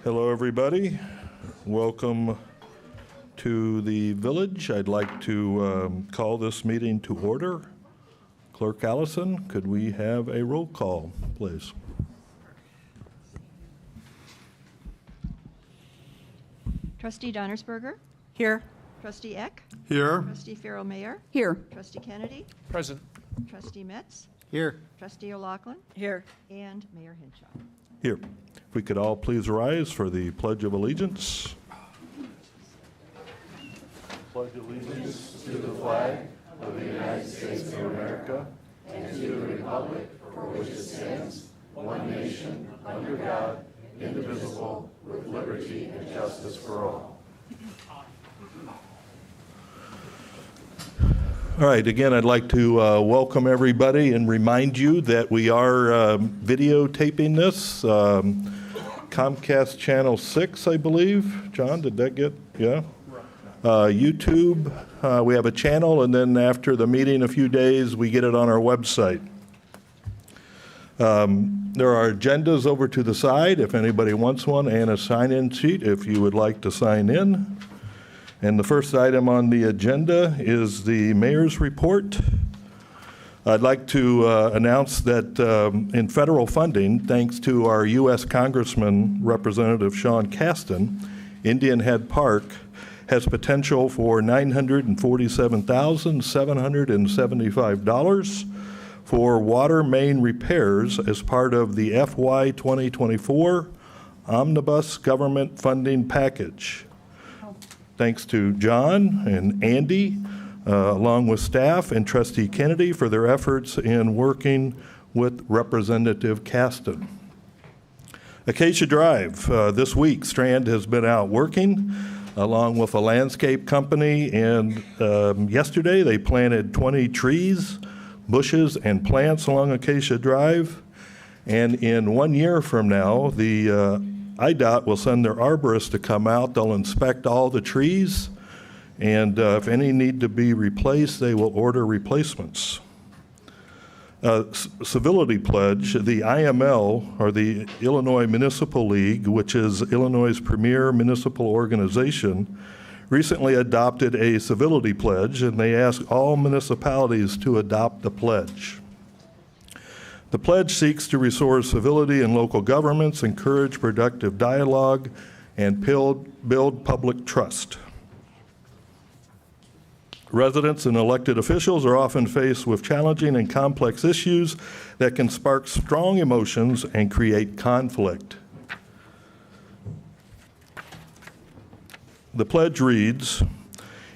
Hello, everybody. Welcome to the village. I'd like to call this meeting to order. Clerk Allison, could we have a roll call, please? Trustee Donnersberger? Here. Trustee Eck? Here. Trustee Farrell-Mayer? Here. Trustee Kennedy? Present. Trustee Metz? Here. Trustee O'Loughlin? Here. And Mayor Hinshaw. Here. If we could all please rise for the Pledge of Allegiance. Pledge allegiance to the flag of the United States of America and to the republic for which it stands, one nation, under God, indivisible, with liberty and justice for all. All right, again, I'd like to welcome everybody and remind you that we are videotaping this. Comcast Channel 6, I believe. John, did that get, yeah? YouTube, we have a channel, and then after the meeting, a few days, we get it on our website. There are agendas over to the side if anybody wants one, and a sign-in sheet if you would like to sign in. And the first item on the agenda is the mayor's report. I'd like to announce that in federal funding, thanks to our U.S. Congressman, Representative Sean Casten, Indian Head Park has potential for $947,775 for water main repairs as part of the FY 2024 Omnibus Government Funding Package. Thanks to John and Andy, along with staff and Trustee Kennedy for their efforts in working with Representative Casten. Acacia Drive, this week, Strand has been out working along with a landscape company, and yesterday they planted 20 trees, bushes, and plants along Acacia Drive. And in 1 year from now, the IDOT will send their arborist to come out. They'll inspect all the trees, and if any need to be replaced, they will order replacements. Civility Pledge, the IML, or the Illinois Municipal League, which is Illinois' premier municipal organization, recently adopted a civility pledge, and they ask all municipalities to adopt the pledge. The pledge seeks to restore civility in local governments, encourage productive dialogue, and build public trust. Residents and elected officials are often faced with challenging and complex issues that can spark strong emotions and create conflict. The pledge reads,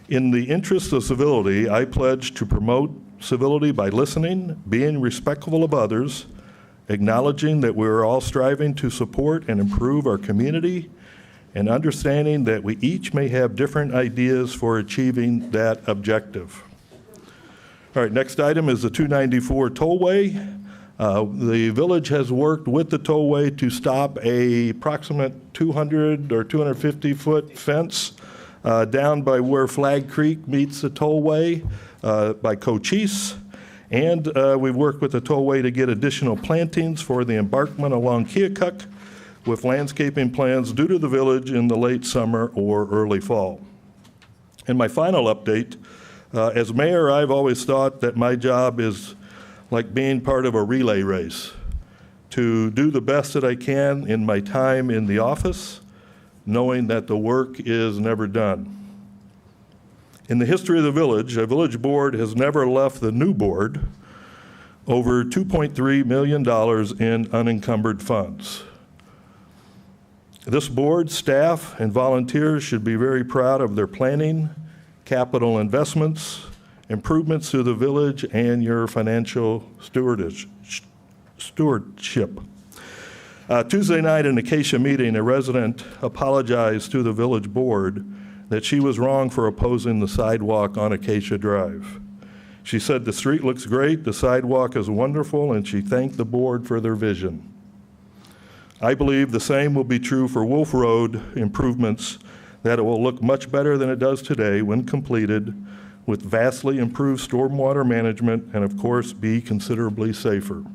"In the interest of civility, I pledge to promote civility by listening, being respectful of others, acknowledging that we are all striving to support and improve our community, and understanding that we each may have different ideas for achieving that objective." All right, next item is the 294 tollway. The village has worked with the tollway to stop a approximate 200 or 250-foot fence down by where Flag Creek meets the tollway by Cochise. And we've worked with the tollway to get additional plantings for the embankment along Keokuk, with landscaping plans due to the village in the late summer or early fall. And my final update, as mayor, I've always thought that my job is like being part of a relay race, to do the best that I can in my time in the office, knowing that the work is never done. In the history of the village, a village board has never left the new board over $2.3 million in unencumbered funds. This board, staff, and volunteers should be very proud of their planning, capital investments, improvements to the village, and your financial stewardship. Tuesday night in Acacia meeting, a resident apologized to the village board that she was wrong for opposing the sidewalk on Acacia Drive. She said the street looks great, the sidewalk is wonderful, and she thanked the board for their vision. I believe the same will be true for Wolf Road improvements, that it will look much better than it does today when completed, with vastly improved stormwater management and, of course, be considerably safer.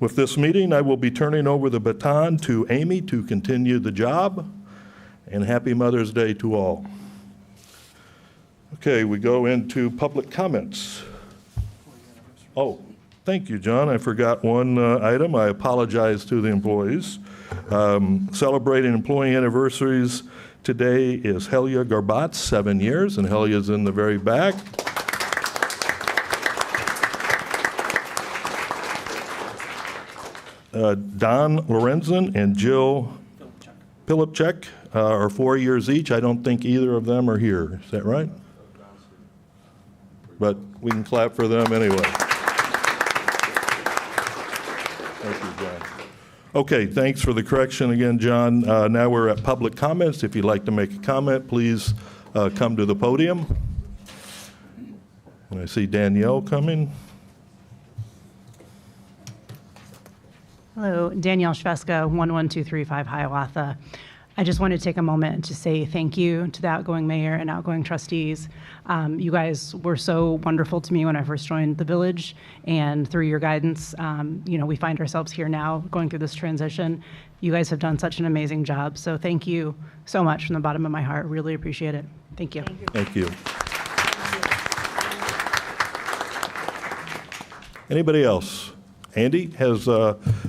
With this meeting, I will be turning over the baton to Amy to continue the job, and happy Mother's Day to all. Okay, we go into public comments. Oh, thank you, John. I forgot one item. I apologize to the employees. Celebrating employee anniversaries today is Helia Garbatz, 7 years, and Helia's in the very back. Don Lorenzen and Jill Pilipchek are 4 years each. I don't think either of them are here. Is that right? But we can clap for them anyway. Thank you, John. Okay, thanks for the correction again, John. Now we're at public comments. If you'd like to make a comment, please come to the podium. And I see Danielle coming. Hello, Danielle Shveska, 11235 Hiawatha. I just want to take a moment to say thank you to the outgoing mayor and outgoing trustees. You guys were so wonderful to me when I first joined the village, and through your guidance, we find ourselves here now going through this transition. You guys have done such an amazing job, so thank you so much from the bottom of my heart. Really appreciate it. Thank you. Thank you. Anybody else? Andy,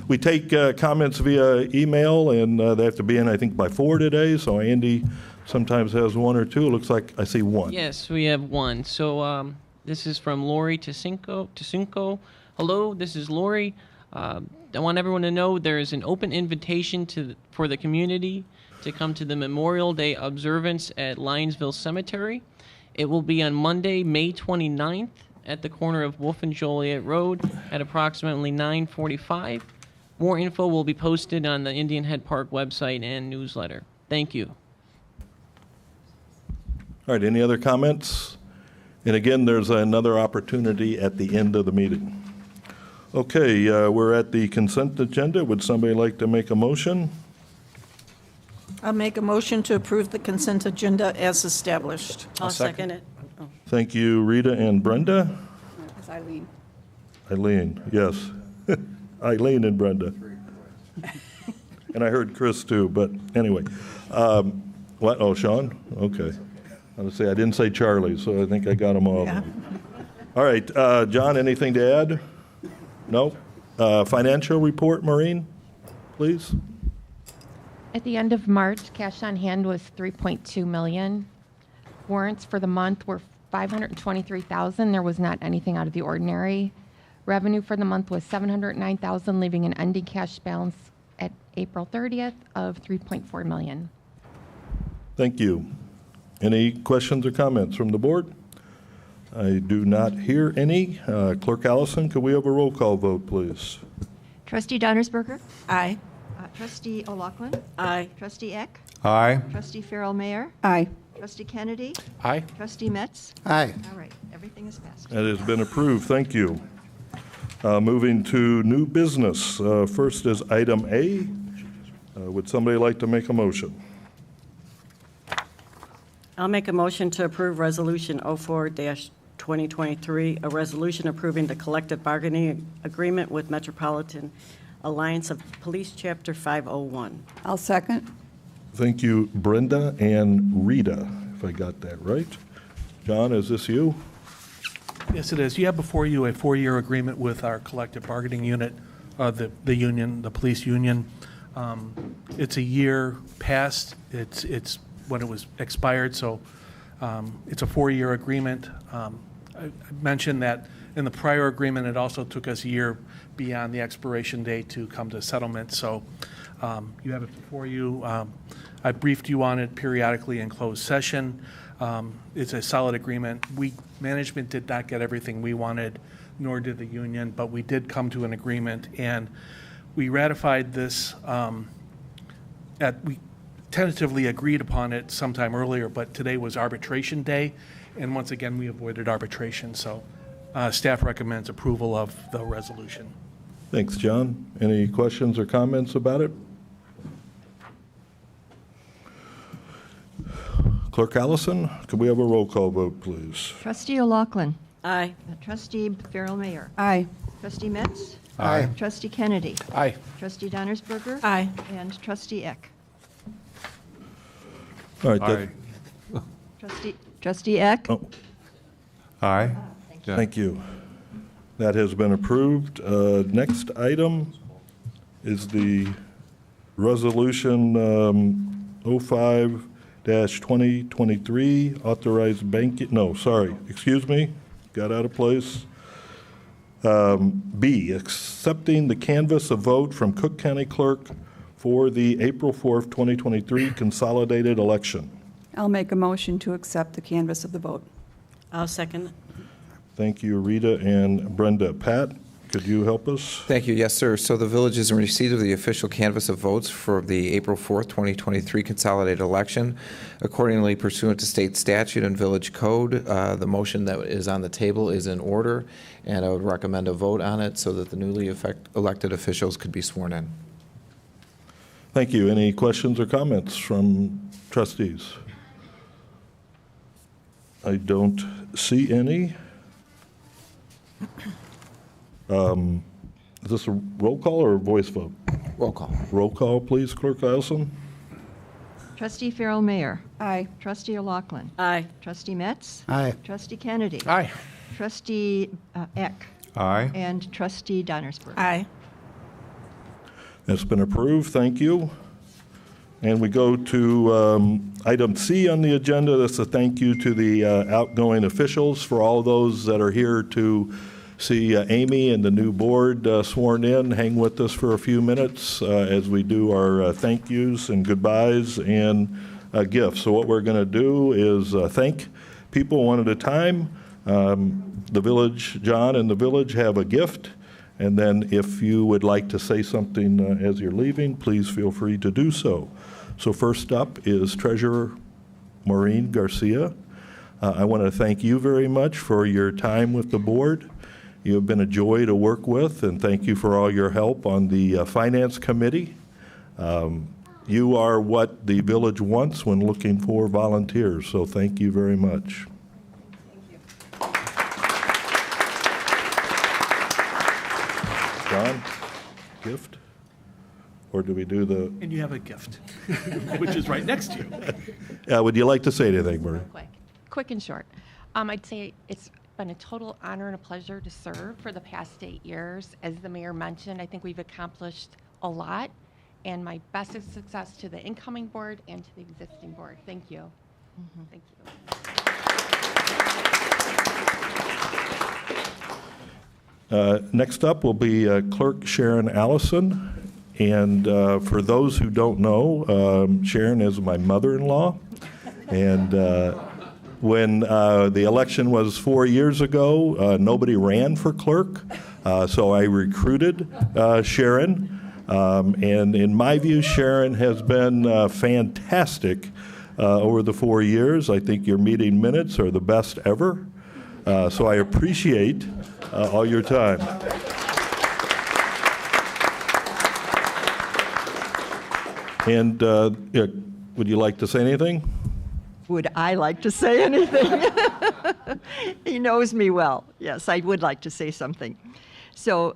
we take comments via email, and they have to be in, I think, by 4 today, so Andy sometimes has one or two. It looks like I see one. Yes, we have one. So this is from Lori Tasunko. Hello, this is Lori. I want everyone to know there is an open invitation for the community to come to the Memorial Day observance at Lionsville Cemetery. It will be on Monday, May 29th. At the corner of Wolf and Joliet Road at approximately 9:45. More info will be posted on the Indian Head Park website and newsletter. Thank you. All right, any other comments? And again, there's another opportunity at the end of the meeting. Okay, we're at the consent agenda. Would somebody like to make a motion? I'll make a motion to approve the consent agenda as established. I'll second it. Thank you, Rita and Brenda. It's Eileen. Eileen, yes. Eileen and Brenda. And I heard Chris too, but anyway. What? Oh, Sean? Okay. I was say I didn't say Charlie, so I think I got them all. Yeah. All right, John, anything to add? No? Financial report, Maureen, please. At the end of March, cash on hand was $3.2 million. Warrants for the month were $523,000. There was not anything out of the ordinary. Revenue for the month was $709,000, leaving an ending cash balance at April 30th of $3.4 million. Thank you. Any questions or comments from the board? I do not hear any. Clerk Allison, could we have a roll call vote, please? Trustee Donnersberger? Aye. Trustee O'Loughlin? Aye. Trustee Eck? Aye. Trustee Farrell Mayer? Aye. Trustee Kennedy? Aye. Trustee Metz? Aye. All right, everything is passed. That has been approved. Thank you. Moving to new business. First is item A. Would somebody like to make a motion? I'll make a motion to approve Resolution 04-2023, a resolution approving the collective bargaining agreement with Metropolitan Alliance of Police Chapter 501. I'll second. Thank you, Brenda and Rita, if I got that right. John, is this you? Yes, it is. You have before you a 4-year agreement with our collective bargaining unit, the union, the police union. It's a year past. It's when it was expired, so it's a 4-year agreement. I mentioned that in the prior agreement, it also took us a year beyond the expiration date to come to settlement. So you have it before you. I briefed you on it periodically in closed session. It's a solid agreement. Management did not get everything we wanted, nor did the union, but we did come to an agreement, and we ratified this. We tentatively agreed upon it sometime earlier, but today was arbitration day, and once again, we avoided arbitration. So staff recommends approval of the resolution. Thanks, John. Any questions or comments about it? Clerk Allison, could we have a roll call vote, please? Trustee O'Loughlin? Aye. Trustee Farrell Mayer? Aye. Trustee Metz? Aye. Trustee Kennedy? Aye. Trustee Donnersberger? Aye. And Trustee Eck? All right. that- Trustee Eck? oh, Aye. Thank you. That has been approved. Next item is the resolution 05-2023, authorized banking, no, sorry, excuse me, got out of place. B, accepting the canvass of vote from Cook County Clerk for the April 4th, 2023 consolidated election. I'll make a motion to accept the canvass of the vote. I'll second it. Thank you, Rita and Brenda. Pat, could you help us? Thank you. Yes, sir. So the village is in receipt of the official canvass of votes for the April 4th, 2023 consolidated election. Accordingly, pursuant to state statute and village code, the motion that is on the table is in order, and I would recommend a vote on it so that the newly elected officials could be sworn in. Thank you. Any questions or comments from trustees? I don't see any. Is this a roll call or a voice vote? Roll call. Roll call, please, Clerk Nielsen. Trustee Farrell Mayor? Aye. Trustee O'Loughlin? Aye. Trustee Metz? Aye. Trustee Kennedy? Aye. Trustee Eck? Aye. And Trustee Donnersberger? Aye. That's been approved. Thank you. And we go to item C on the agenda. That's a thank you to the outgoing officials for all those that are here to see Amy and the new board sworn in. Hang with us for a few minutes as we do our thank yous and goodbyes and gifts. So what we're going to do is thank people one at a time. The village, John and the village have a gift. And then if you would like to say something as you're leaving, please feel free to do so. So first up is Treasurer Maureen Garcia. I want to thank you very much for your time with the board. You have been a joy to work with, and thank you for all your help on the Finance Committee. You are what the village wants when looking for volunteers, so thank you very much. John, gift? Or do we do the, And you have a gift, which is right next to you. would you like to say anything, Marie? Quick and short. I'd say it's been a total honor and a pleasure to serve for the past 8 years. As the mayor mentioned, I think we've accomplished a lot, and my best of success to the incoming board and to the existing board. Thank you. Thank you. Next up will be Clerk Sharon Allison. And for those who don't know, Sharon is my mother-in-law. And when the election was 4 years ago, nobody ran for clerk. So I recruited Sharon. And in my view, Sharon has been fantastic over the 4 years. I think your meeting minutes are the best ever. So I appreciate all your time. And yeah, would you like to say anything? Would I like to say anything? He knows me well. Yes, I would like to say something. So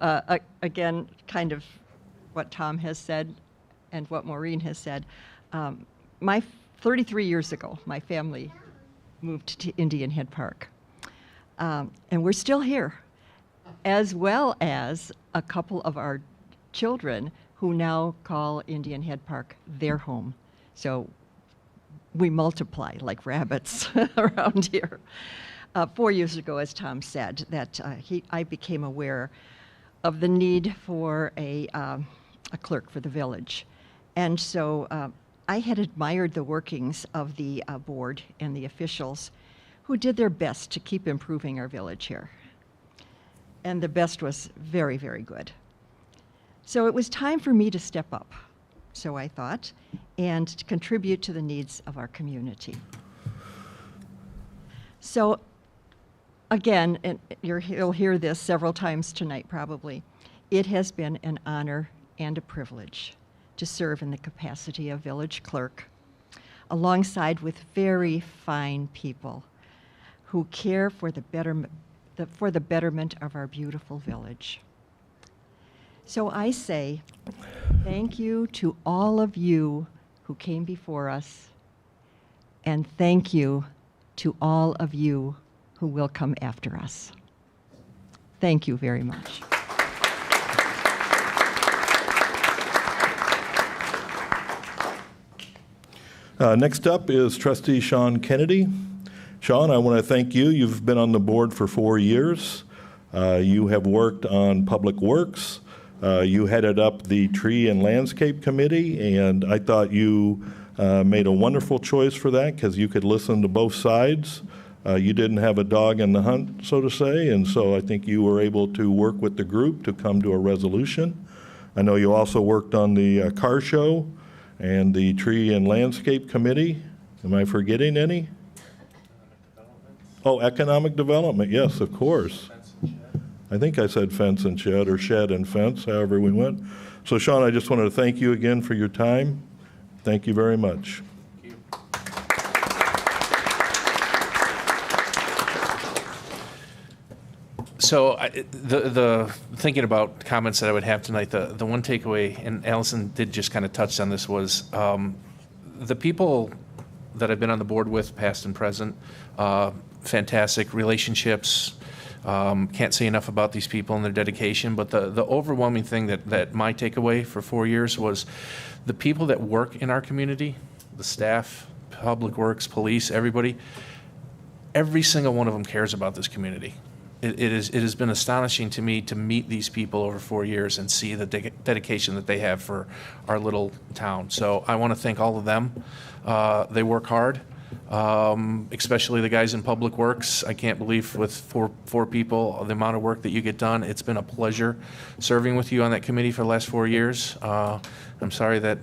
again, kind of what Tom has said and what Maureen has said. 33 years ago, my family moved to Indian Head Park. And we're still here, as well as a couple of our children who now call Indian Head Park their home. So we multiply like rabbits around here. 4 years ago, as Tom said, that I became aware of the need for a clerk for the village. And so I had admired the workings of the board and the officials who did their best to keep improving our village here. And the best was very, very good. So it was time for me to step up, so I thought, and to contribute to the needs of our community. So again, and you'll hear this several times tonight probably, it has been an honor and a privilege to serve in the capacity of village clerk, alongside with very fine people who care for the betterment of our beautiful village. So I say thank you to all of you who came before us, and thank you to all of you who will come after us. Thank you very much. Next up is Trustee Sean Kennedy. Sean, I want to thank you. You've been on the board for 4 years. You have worked on Public Works. You headed up the Tree and Landscape Committee, and I thought you made a wonderful choice for that because you could listen to both sides. You didn't have a dog in the hunt, so to say, and so I think you were able to work with the group to come to a resolution. I know you also worked on the car show and the Tree and Landscape Committee. Am I forgetting any? Oh, Economic Development, yes, of course. I think I said fence and shed, or shed and fence, however we went. So, Sean, I just wanted to thank you again for your time. Thank you very much. So the thinking about comments that I would have tonight, the one takeaway, and Allison did just kind of touch on this, was the people that I've been on the board with, past and present, fantastic relationships. Can't say enough about these people and their dedication, but the overwhelming thing that my takeaway for 4 years was the people that work in our community, the staff, Public Works, police, everybody, every single one of them cares about this community. It has been astonishing to me to meet these people over 4 years and see the dedication that they have for our little town. So I want to thank all of them. They work hard, especially the guys in Public Works. I can't believe with four people, the amount of work that you get done. It's been a pleasure serving with you on that committee for the last 4 years. I'm sorry that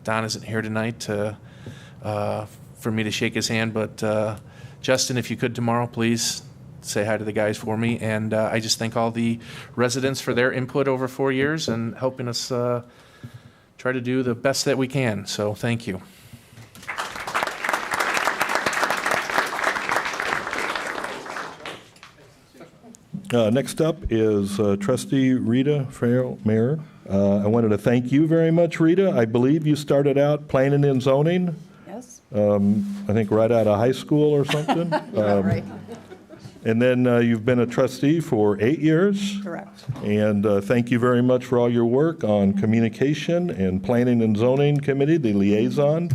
Don isn't here tonight for me to shake his hand, but Justin, if you could tomorrow, please say hi to the guys for me. And I just thank all the residents for their input over 4 years and helping us try to do the best that we can. So thank you. Next up is Trustee Rita Farrell Mayer. I wanted to thank you very much, Rita. I believe you started out planning and zoning. Yes? I think right out of high school or something. Right. And then you've been a trustee for 8 years. Correct. And thank you very much for all your work on communication and planning and zoning committee, the liaison.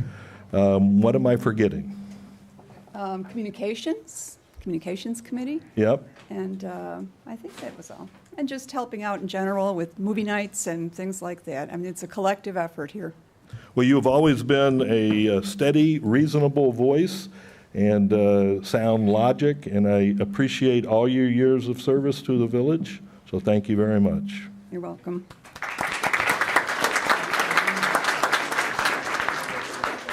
What am I forgetting? Communications committee. Yep. And I think that was all. And just helping out in general with movie nights and things like that. I mean, it's a collective effort here. Well, you have always been a steady, reasonable voice and sound logic, and I appreciate all your years of service to the village. So thank you very much. You're welcome.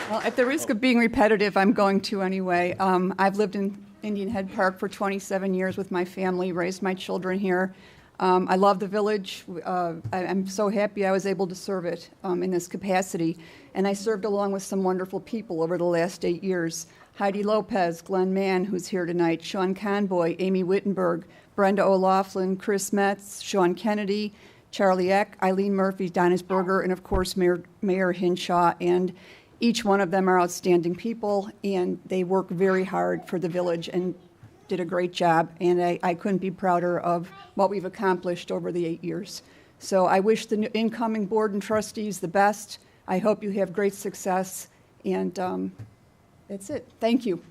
Well, at the risk of being repetitive, I'm going to anyway. I've lived in Indian Head Park for 27 years with my family, raised my children here. I love the village. I'm so happy I was able to serve it in this capacity. And I served along with some wonderful people over the last 8 years. Heidi Lopez, Glenn Mann, who's here tonight, Sean Conboy, Amy Wittenberg, Brenda O'Laughlin, Chris Metz, Sean Kennedy, Charlie Eck, Eileen Murphy, Dennis Berger, and of course Mayor Hinshaw. And each one of them are outstanding people, and they work very hard for the village and did a great job. And I couldn't be prouder of what we've accomplished over the 8 years. So I wish the incoming board and trustees the best. I hope you have great success, and that's it. Thank you.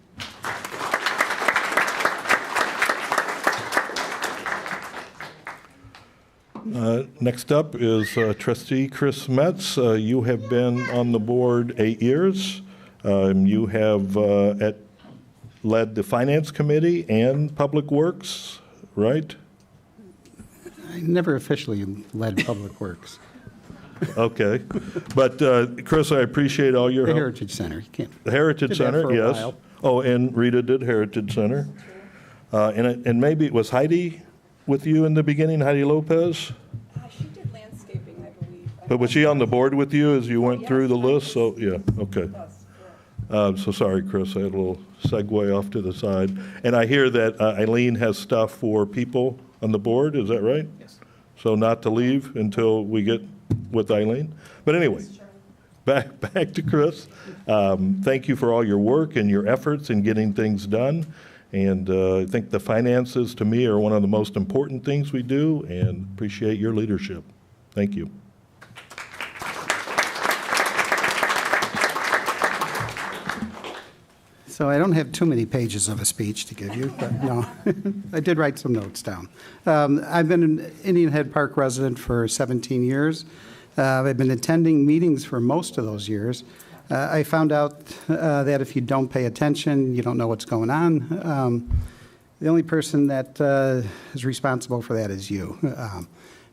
Next up is Trustee Chris Metz. You have been on the board 8 years. You have led the Finance Committee and Public Works, right? I never officially led Public Works. Okay. But, Chris, I appreciate all your The help. Heritage Center. You can't. The Heritage Did that Center, for a yes. while. Oh, and Rita did Heritage Center. And maybe it was Heidi with you in the beginning, Heidi Lopez? She did landscaping, I believe. But was she on the board with you as you went through the list? So, yeah, okay. So sorry, Chris, I had a little segue off to the side. And I hear that Eileen has stuff for people on the board, is that right? Yes. so not to leave until we get with Eileen. But anyway, back to Chris. Thank you for all your work and your efforts in getting things done. And I think the finances, to me, are one of the most important things we do, and appreciate your leadership. Thank you. So I don't have too many pages of a speech to give you, but no, I did write some notes down. I've been an Indian Head Park resident for 17 years. I've been attending meetings for most of those years. I found out that if you don't pay attention, you don't know what's going on. The only person that is responsible for that is you.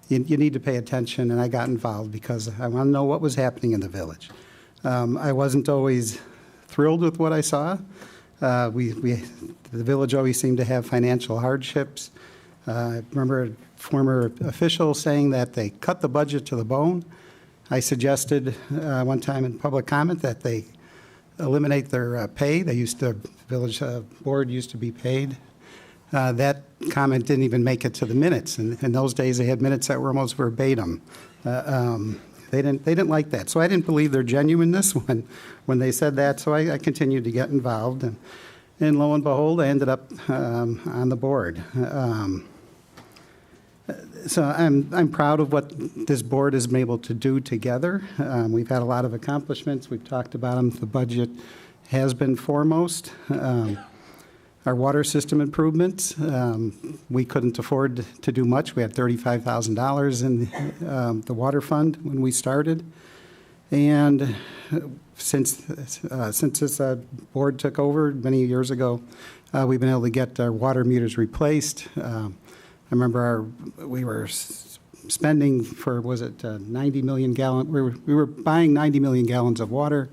You need to pay attention, and I got involved because I want to know what was happening in the village. I wasn't always thrilled with what I saw. The village always seemed to have financial hardships. I remember a former official saying that they cut the budget to the bone. I suggested one time in public comment that they eliminate their pay. The village board used to be paid. That comment didn't even make it to the minutes. And in those days, they had minutes that were almost verbatim. They didn't like that. So I didn't believe their genuineness when they said that. So I continued to get involved. And lo and behold, I ended up on the board. So I'm proud of what this board has been able to do together. We've had a lot of accomplishments. We've talked about them. The budget has been foremost. Our water system improvements, we couldn't afford to do much. We had $35,000 in the water fund when we started. And since this board took over many years ago, we've been able to get our water meters replaced. I remember we were spending for, 90 million gallons? We were buying 90 million gallons of water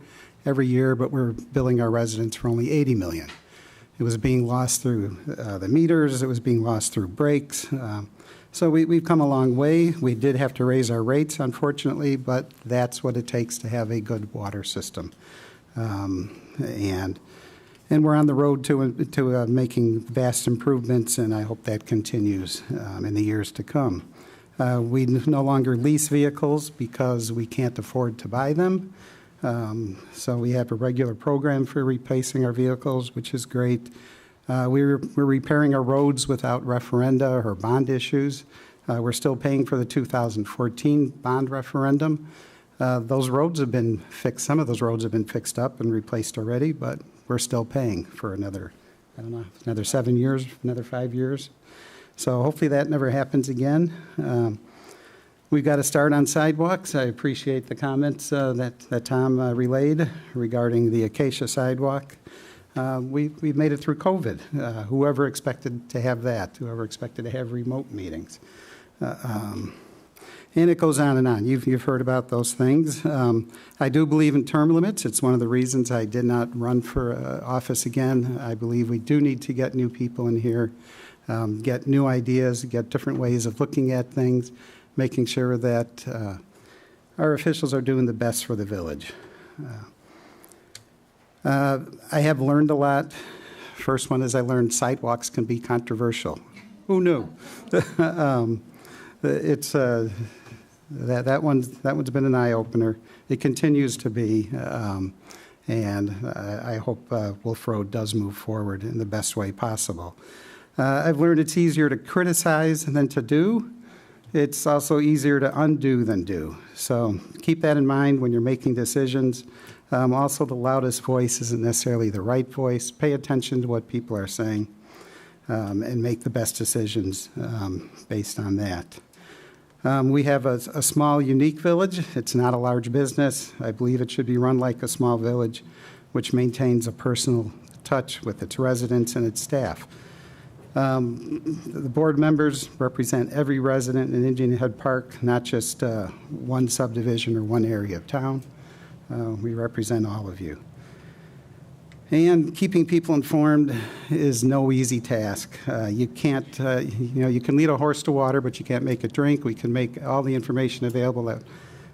every year, but we're billing our residents for only 80 million. It was being lost through the meters. It was being lost through breaks. So we've come a long way. We did have to raise our rates, unfortunately, but that's what it takes to have a good water system. And we're on the road to making vast improvements, and I hope that continues in the years to come. We no longer lease vehicles because we can't afford to buy them. So we have a regular program for replacing our vehicles, which is great. We're repairing our roads without referenda or bond issues. We're still paying for the 2014 bond referendum. Those roads have been fixed. Some of those roads have been fixed up and replaced already, but we're still paying for another 7 years, another 5 years. So hopefully that never happens again. We've got to start on sidewalks. I appreciate the comments that Tom relayed regarding the Acacia sidewalk. We've made it through COVID. Whoever expected to have that? Whoever expected to have remote meetings? And it goes on and on. You've heard about those things. I do believe in term limits. It's one of the reasons I did not run for office again. I believe we do need to get new people in here, get new ideas, get different ways of looking at things, making sure that our officials are doing the best for the village. I have learned a lot. First one is I learned sidewalks can be controversial. Who knew? That one's been an eye-opener. It continues to be, and I hope Wolf Road does move forward in the best way possible. I've learned it's easier to criticize than to do. It's also easier to undo than do. So keep that in mind when you're making decisions. Also, the loudest voice isn't necessarily the right voice. Pay attention to what people are saying and make the best decisions based on that. We have a small, unique village. It's not a large business. I believe it should be run like a small village, which maintains a personal touch with its residents and its staff. The board members represent every resident in Indian Head Park, not just one subdivision or one area of town. We represent all of you. And keeping people informed is no easy task. You can't, you can lead a horse to water, but you can't make it drink. We can make all the information available in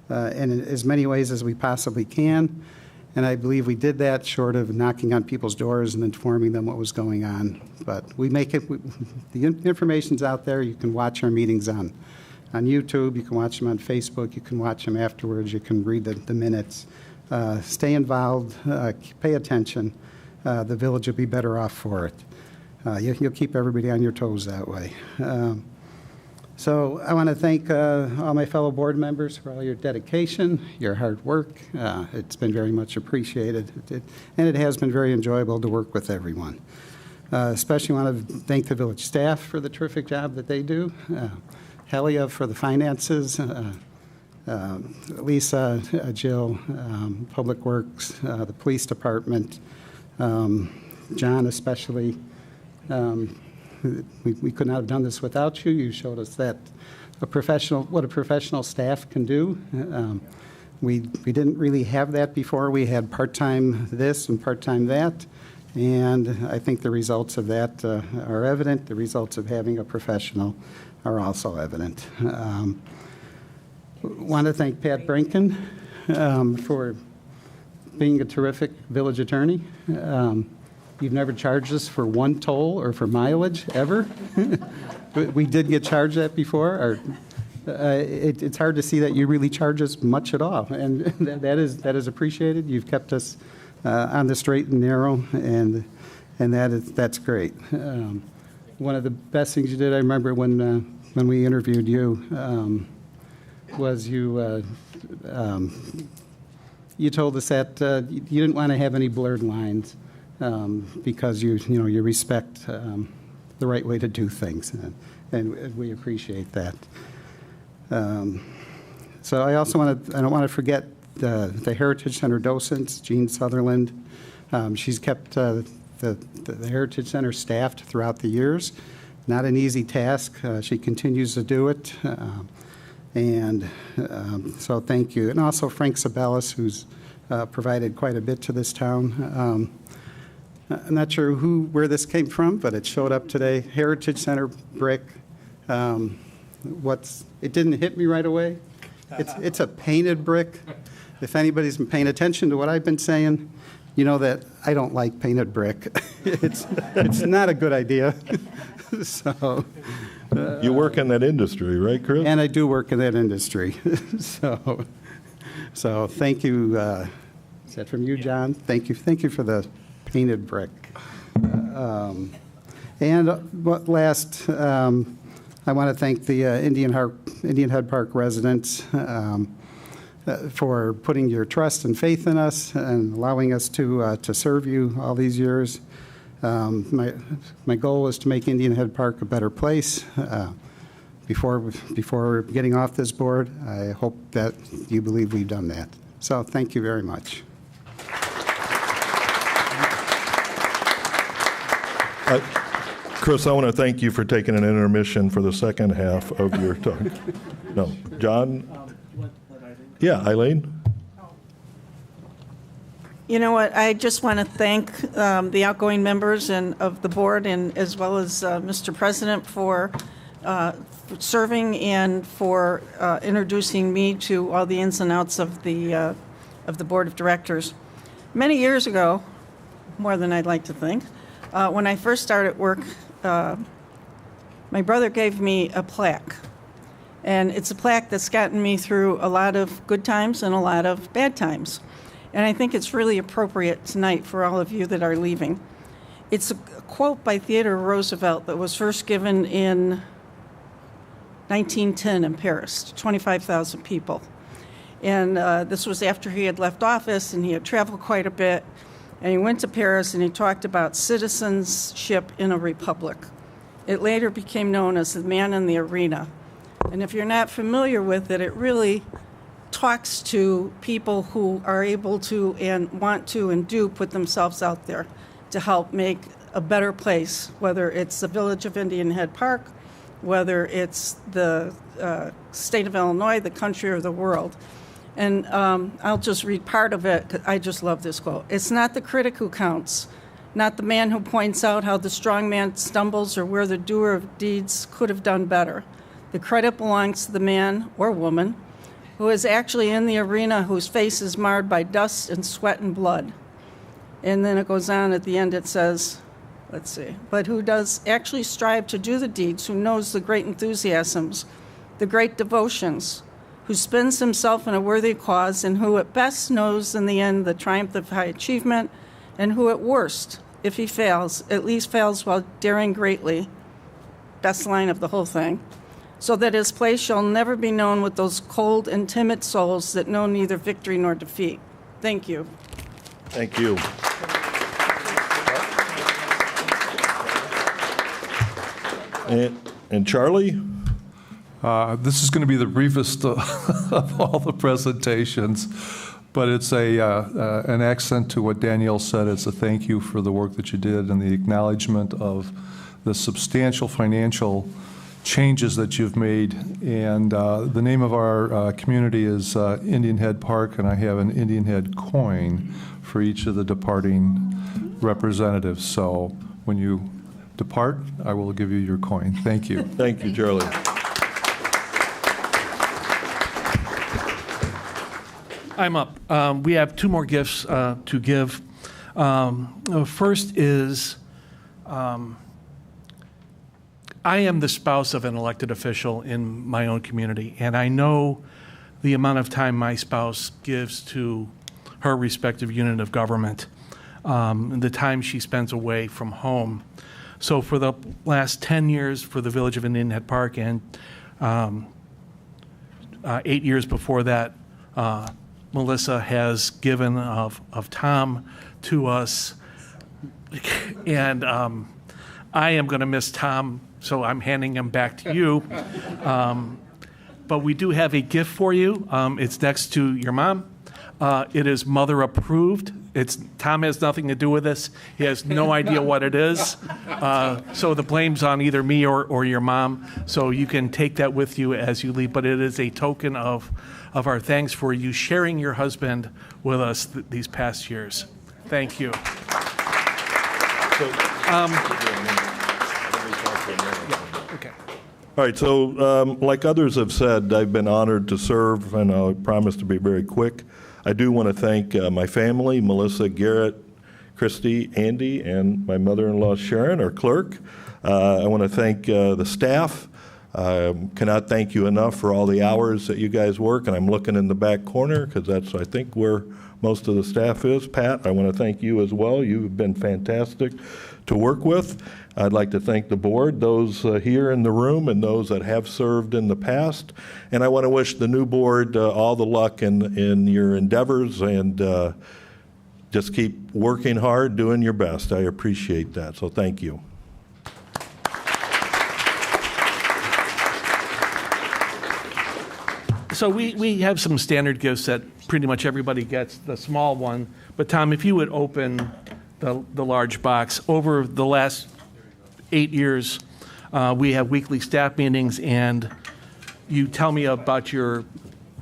as many ways as we possibly can. And I believe we did that short of knocking on people's doors and informing them what was going on. But we make it, the information's out there. You can watch our meetings on on YouTube, you can watch them on Facebook, you can watch them afterwards, you can read the minutes. Stay involved, pay attention. The village will be better off for it. You'll keep everybody on your toes that way. So I want to thank all my fellow board members for all your dedication, your hard work. It's been very much appreciated, and it has been very enjoyable to work with everyone. Especially want to thank the village staff for the terrific job that they do, Helia for the finances, Lisa, Jill, Public Works, the police department, John especially. We could not have done this without you. You showed us that what a professional staff can do. We didn't really have that before. We had part-time this and part-time that, and I think the results of that are evident. The results of having a professional are also evident. Want to thank Pat Brinken for being a terrific village attorney. You've never charged us for one toll or for mileage, ever. We did get charged that before. It's hard to see that you really charge us much at all, and that is appreciated. You've kept us on the straight and narrow, and that's great. One of the best things you did, I remember when we interviewed you, was you told us that you didn't want to have any blurred lines. Because you respect the right way to do things, and we appreciate that. So I don't want to forget the Heritage Center docents, Jean Sutherland. She's kept the Heritage Center staffed throughout the years. Not an easy task. She continues to do it, and so thank you. And also Frank Sabellis, who's provided quite a bit to this town. I'm not sure where this came from, but it showed up today. Heritage Center brick. It didn't hit me right away. It's a painted brick. If anybody's been paying attention to what I've been saying, you know that I don't like painted brick. It's not a good idea. So. You work in that industry, right, Chris? And I do work in that industry. So thank you. Is that from you, John? Thank you for the painted brick. And last, I want to thank the Indian Head Park residents for putting your trust and faith in us and allowing us to serve you all these years. My goal is to make Indian Head Park a better place. Before getting off this board, I hope that you believe we've done that. So thank you very much. Chris, I want to thank you for taking an intermission for the second half of your talk. No, John? Yeah, Eileen? You know what? I just want to thank the outgoing members of the board, and as well as Mr. President for serving and for introducing me to all the ins and outs of the board of directors. Many years ago, more than I'd like to think, when I first started work, my brother gave me a plaque. And it's a plaque that's gotten me through a lot of good times and a lot of bad times. And I think it's really appropriate tonight for all of you that are leaving. It's a quote by Theodore Roosevelt that was first given in 1910 in Paris to 25,000 people. And this was after he had left office and he had traveled quite a bit. And he went to Paris and he talked about citizenship in a republic. It later became known as the man in the arena. And if you're not familiar with it, it really talks to people who are able to and want to and do put themselves out there to help make a better place, whether it's the village of Indian Head Park, whether it's the state of Illinois, the country, or the world. And I'll just read part of it, 'cause I just love this quote. "It's not the critic who counts, not the man who points out how the strong man stumbles or where the doer of deeds could have done better. The credit belongs to the man or woman who is actually in the arena, whose face is marred by dust and sweat and blood." And then it goes on at the end, it says, let's see, "but who does actually strive to do the deeds, who knows the great enthusiasms the great devotions, who spends himself in a worthy cause, and who at best knows in the end the triumph of high achievement, and who at worst, if he fails, at least fails while daring greatly, best line of the whole thing, so that his place shall never be known with those cold and timid souls that know neither victory nor defeat. Thank you. Thank you. And Charlie? This is going to be the briefest of all the presentations, but it's an accent to what Danielle said. It's a thank you for the work that you did and the acknowledgement of the substantial financial changes that you've made. And the name of our community is Indian Head Park, and I have an Indian Head coin for each of the departing representatives. So when you depart, I will give you your coin. Thank you. Thank you, Charlie. I'm up. We have two more gifts to give. First is, I am the spouse of an elected official in my own community, and I know the amount of time my spouse gives to her respective unit of government, and the time she spends away from home. So for the last 10 years for the Village of Indian Head Park, and 8 years before that, Melissa has given of Tom to us, and I am going to miss Tom, so I'm handing him back to you. But we do have a gift for you. It's next to your mom. It is mother approved. Tom has nothing to do with this. He has no idea what it is. So the blame's on either me or your mom. So you can take that with you as you leave. But it is a token of our thanks for you sharing your husband with us these past years. Thank you. Okay. All right, so like others have said, I've been honored to serve, and I promise to be very quick. I do want to thank my family, Melissa, Garrett, Christy, Andy, and my mother-in-law, Sharon, our clerk. I want to thank the staff. Cannot thank you enough for all the hours that you guys work, and I'm looking in the back corner because that's, I think, where most of the staff is. Pat, I want to thank you as well. You've been fantastic to work with. I'd like to thank the board, those here in the room and those that have served in the past. And I want to wish the new board all the luck in your endeavors, and just keep working hard, doing your best. I appreciate that, so thank you. So we have some standard gifts that pretty much everybody gets, the small one. But Tom, if you would open the large box. Over the last 8 years, we have weekly staff meetings, and you tell me about your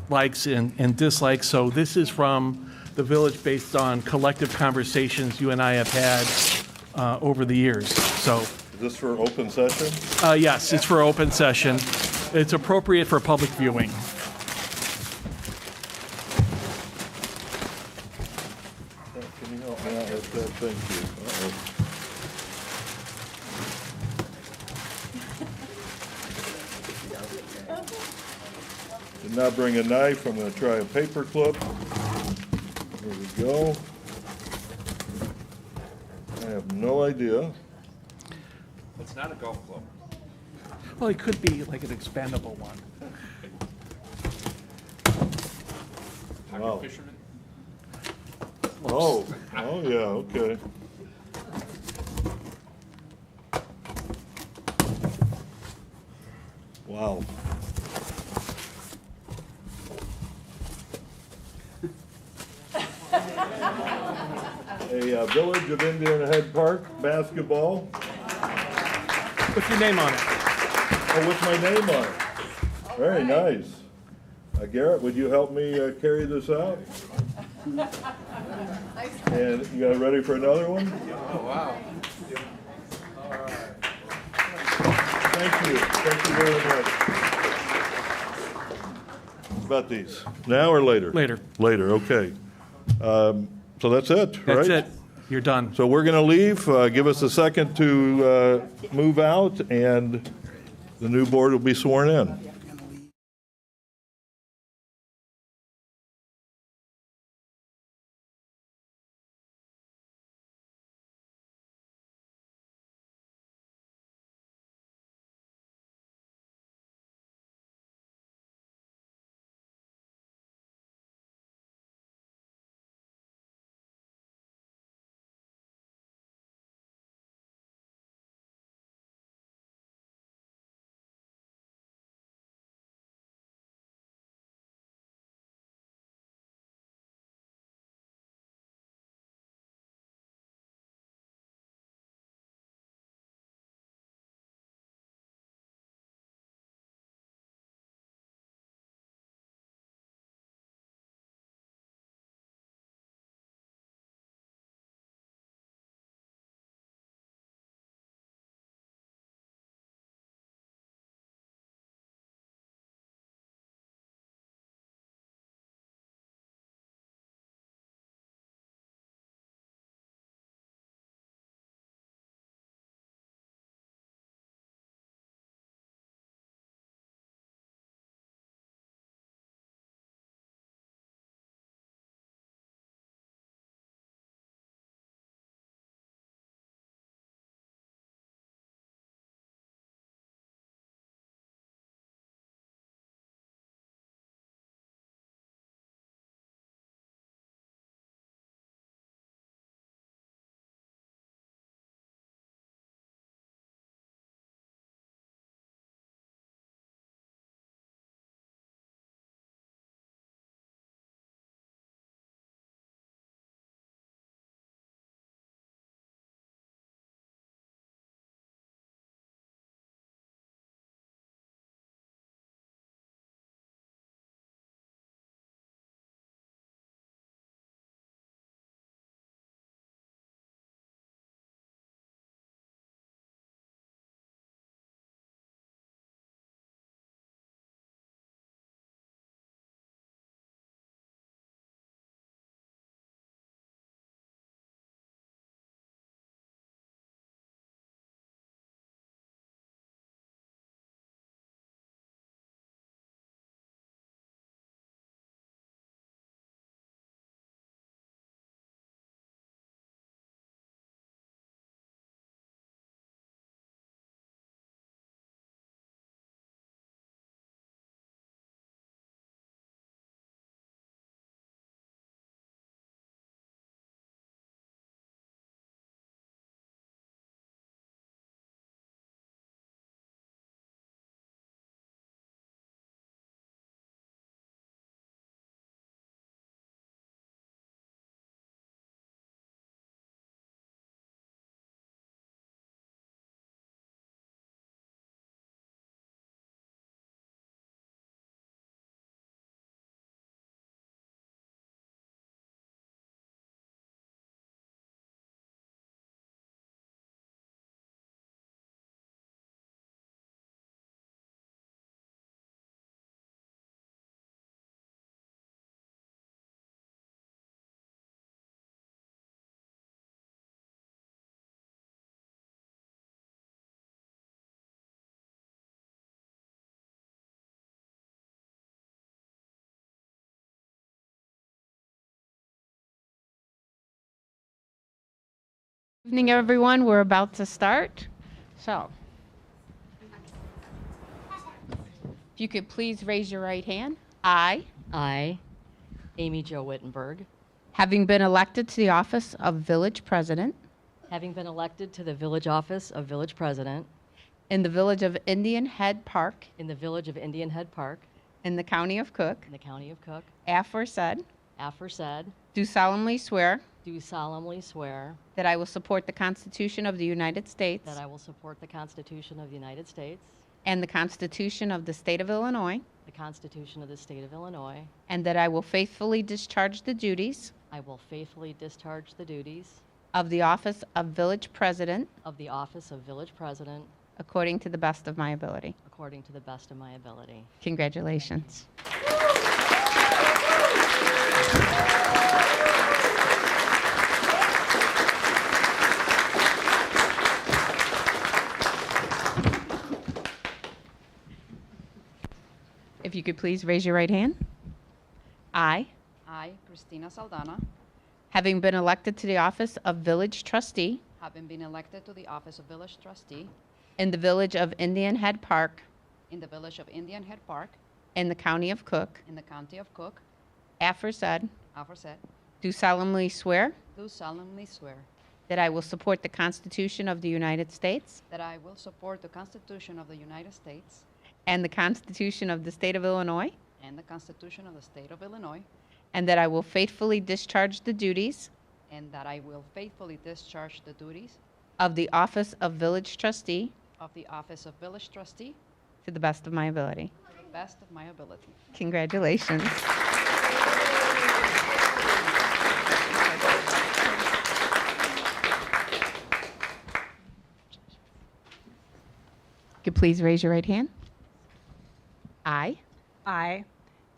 likes and dislikes. So this is from the village based on collective conversations you and I have had over the years. So, is this for open session? Yes, it's for open session. It's appropriate for public viewing. Can you help me out with that? Thank you. Did not bring a knife. I'm going to try a paper clip. Here we go. I have no idea. It's not a golf club. Well, it could be like an expandable one. Wow. Fisherman? Oh, yeah, okay. Wow. A Village of Indian Head Park basketball. Put your name on it. Oh, with my name on it. Very nice. Garrett, would you help me carry this out? And you guys ready for another one? Oh, wow. All right. Thank you. Thank you very much. About these. Now or later? Later. Later, okay. So that's it, right? That's it. You're done. So we're going to leave. Give us a second to move out, and the new board will be sworn in. Evening, everyone. We're about to start. So, if you could please raise your right hand. I, Amy Jo Wittenberg, Having been elected to the office of Village President having been elected to the village office of Village President in the Village of Indian Head Park in the Village of Indian Head Park in the County of Cook, in the County of Cook, aforesaid, aforesaid, do solemnly swear do solemnly swear that I will support the Constitution of the United States that I will support the Constitution of the United States, and the Constitution of the State of Illinois, the Constitution of the State of Illinois. and that I will faithfully discharge the duties I will faithfully discharge the duties of the office of Village President of the office of Village President according to the best of my ability. according to the best of my ability. Congratulations. If you could please raise your right hand. I, I, Cristina Saldana, having been elected to the office of Village Trustee having been elected to the office of Village Trustee in the Village of Indian Head Park in the Village of Indian Head Park in the County of Cook, in the County of Cook, aforesaid, aforesaid, do solemnly swear do solemnly swear that I will support the Constitution of the United States that I will support the Constitution of the United States and the Constitution of the State of Illinois, and the Constitution of the State of Illinois, and that I will faithfully discharge the duties and that I will faithfully discharge the duties of the office of Village Trustee of the office of Village Trustee to the best of my ability. to the best of my ability. Congratulations. Could you please raise your right hand? I, I,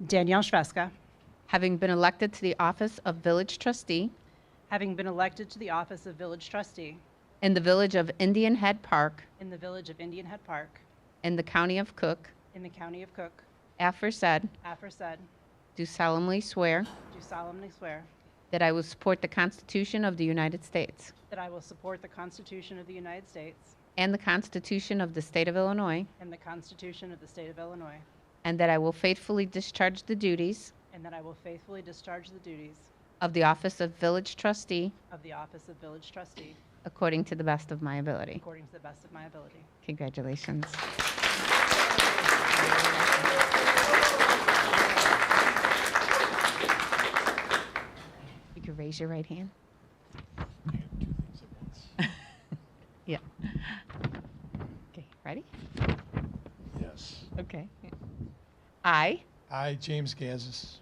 Danielle Shveska, having been elected to the office of Village Trustee having been elected to the office of Village Trustee in the Village of Indian Head Park in the Village of Indian Head Park in the County of Cook, in the County of Cook, aforesaid, aforesaid, do solemnly swear do solemnly swear that I will support the Constitution of the United States that I will support the Constitution of the United States and the Constitution of the State of Illinois, and the Constitution of the State of Illinois, and that I will faithfully discharge the duties and that I will faithfully discharge the duties of the office of Village Trustee of the office of Village Trustee according to the best of my ability. according to the best of my ability. Congratulations. You can raise your right hand. Yeah. Okay, ready? Yes. Okay. I, James Gazis,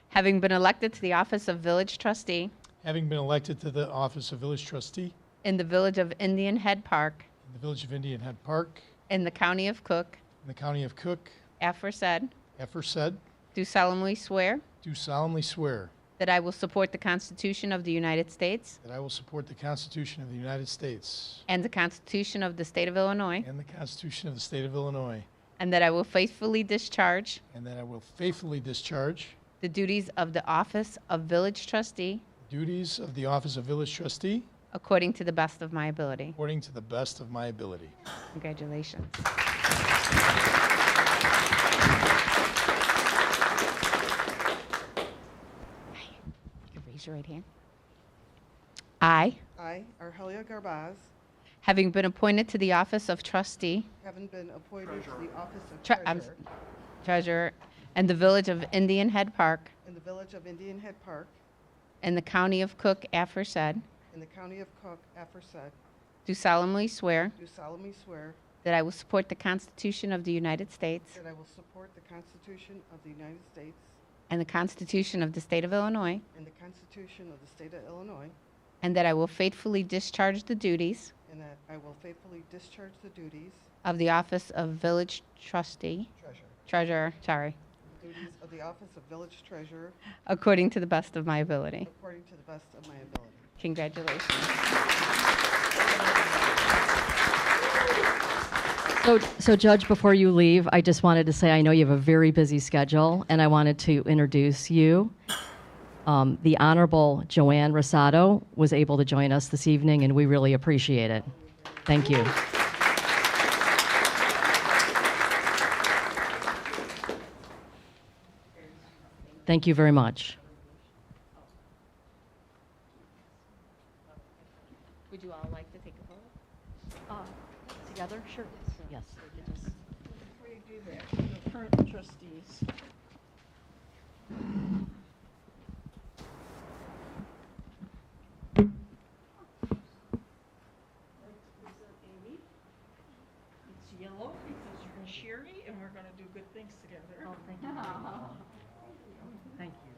having been elected to the office of Village Trustee having been elected to the office of Village Trustee in the Village of Indian Head Park in the Village of Indian Head Park in the County of Cook, in the County of Cook, aforesaid, aforesaid, do solemnly swear do solemnly swear that I will support the Constitution of the United States that I will support the Constitution of the United States and the Constitution of the State of Illinois, and the Constitution of the State of Illinois, and that I will faithfully discharge and that I will faithfully discharge the duties of the office of Village Trustee the duties of the office of Village Trustee according to the best of my ability. according to the best of my ability. Congratulations. You can raise your right hand. I, Arhelia Garbaz, having been appointed to the office of Trustee, having been appointed to the office of I'm Treasurer Treasurer, in the Village of Indian Head Park in the Village of Indian Head Park in the County of Cook, aforesaid, in the County of Cook, aforesaid, do solemnly swear do solemnly swear that I will support the Constitution of the United States that I will support the Constitution of the United States and the Constitution of the State of Illinois, and the Constitution of the State of Illinois, and that I will faithfully discharge the duties and that I will faithfully discharge the duties of the office of Village Trustee, Treasurer, duties of the office of Village Treasurer according to the best of my ability. according to the best of my ability. Congratulations. So Judge, before you leave, I just wanted to say I know you have a very busy schedule, and I wanted to introduce you The Honorable Joanne Rosado was able to join us this evening, and we really appreciate it. Thank you. Thank you very much. Would you all like to take a vote? Together? Sure. Yes. Before you do that, the current trustees. It's yellow because you're in Sherry, and we're going to do good things together. Oh, thank you. Thank you.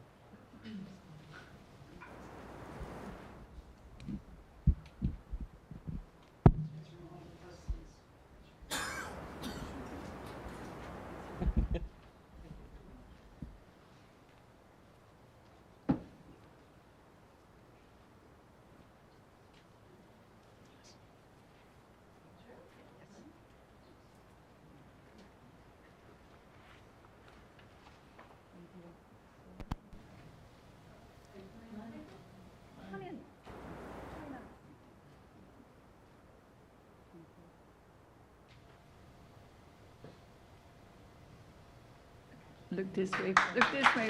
Look this way. Look this way.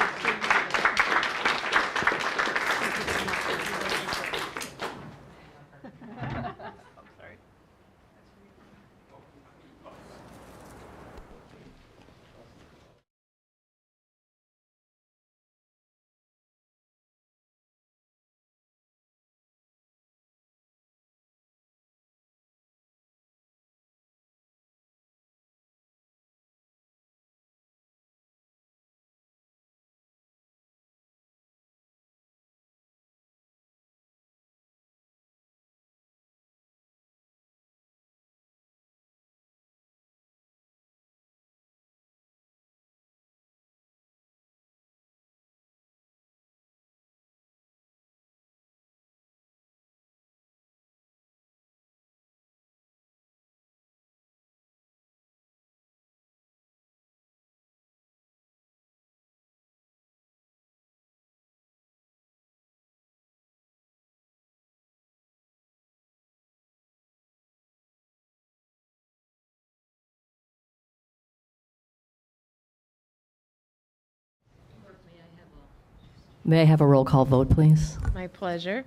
May I have a roll call vote, please? My pleasure.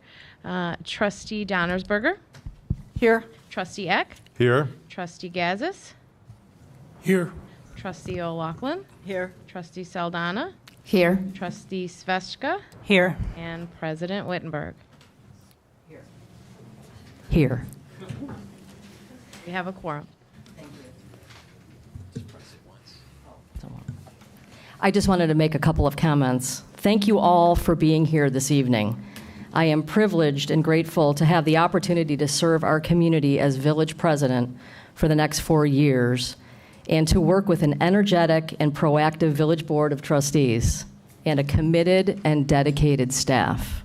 Trustee Donnersberger? Here. Trustee Eck? Here. Trustee Gazis? Here. Trustee O'Loughlin? Here. Trustee Saldana? Here. Trustee Sveshka? Here. And President Wittenberg. Here. We have a quorum. I just wanted to make a couple of comments. Thank you all for being here this evening. I am privileged and grateful to have the opportunity to serve our community as village president for the next 4 years and to work with an energetic and proactive village board of trustees and a committed and dedicated staff.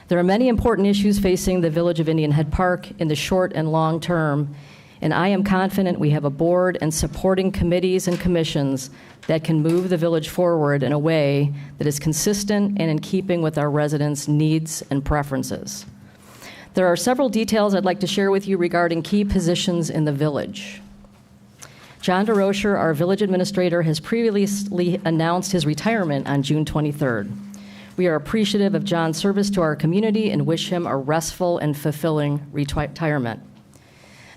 There are many important issues facing the village of Indian Head Park in the short and long term, and I am confident we have a board and supporting committees and commissions that can move the village forward in a way that is consistent and in keeping with our residents' needs and preferences. There are several details I'd like to share with you regarding key positions in the village. John DeRocher, our village administrator, has previously announced his retirement on June 23rd. We are appreciative of John's service to our community and wish him a restful and fulfilling retirement.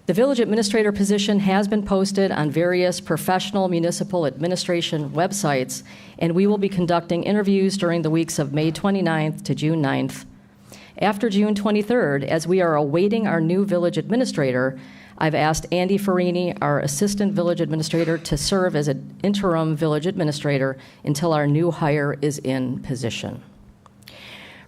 The village administrator position has been posted on various professional municipal administration websites, and we will be conducting interviews during the weeks of May 29th to June 9th. After June 23rd, as we are awaiting our new village administrator, I've asked Andy Farini, our assistant village administrator, to serve as an interim village administrator until our new hire is in position.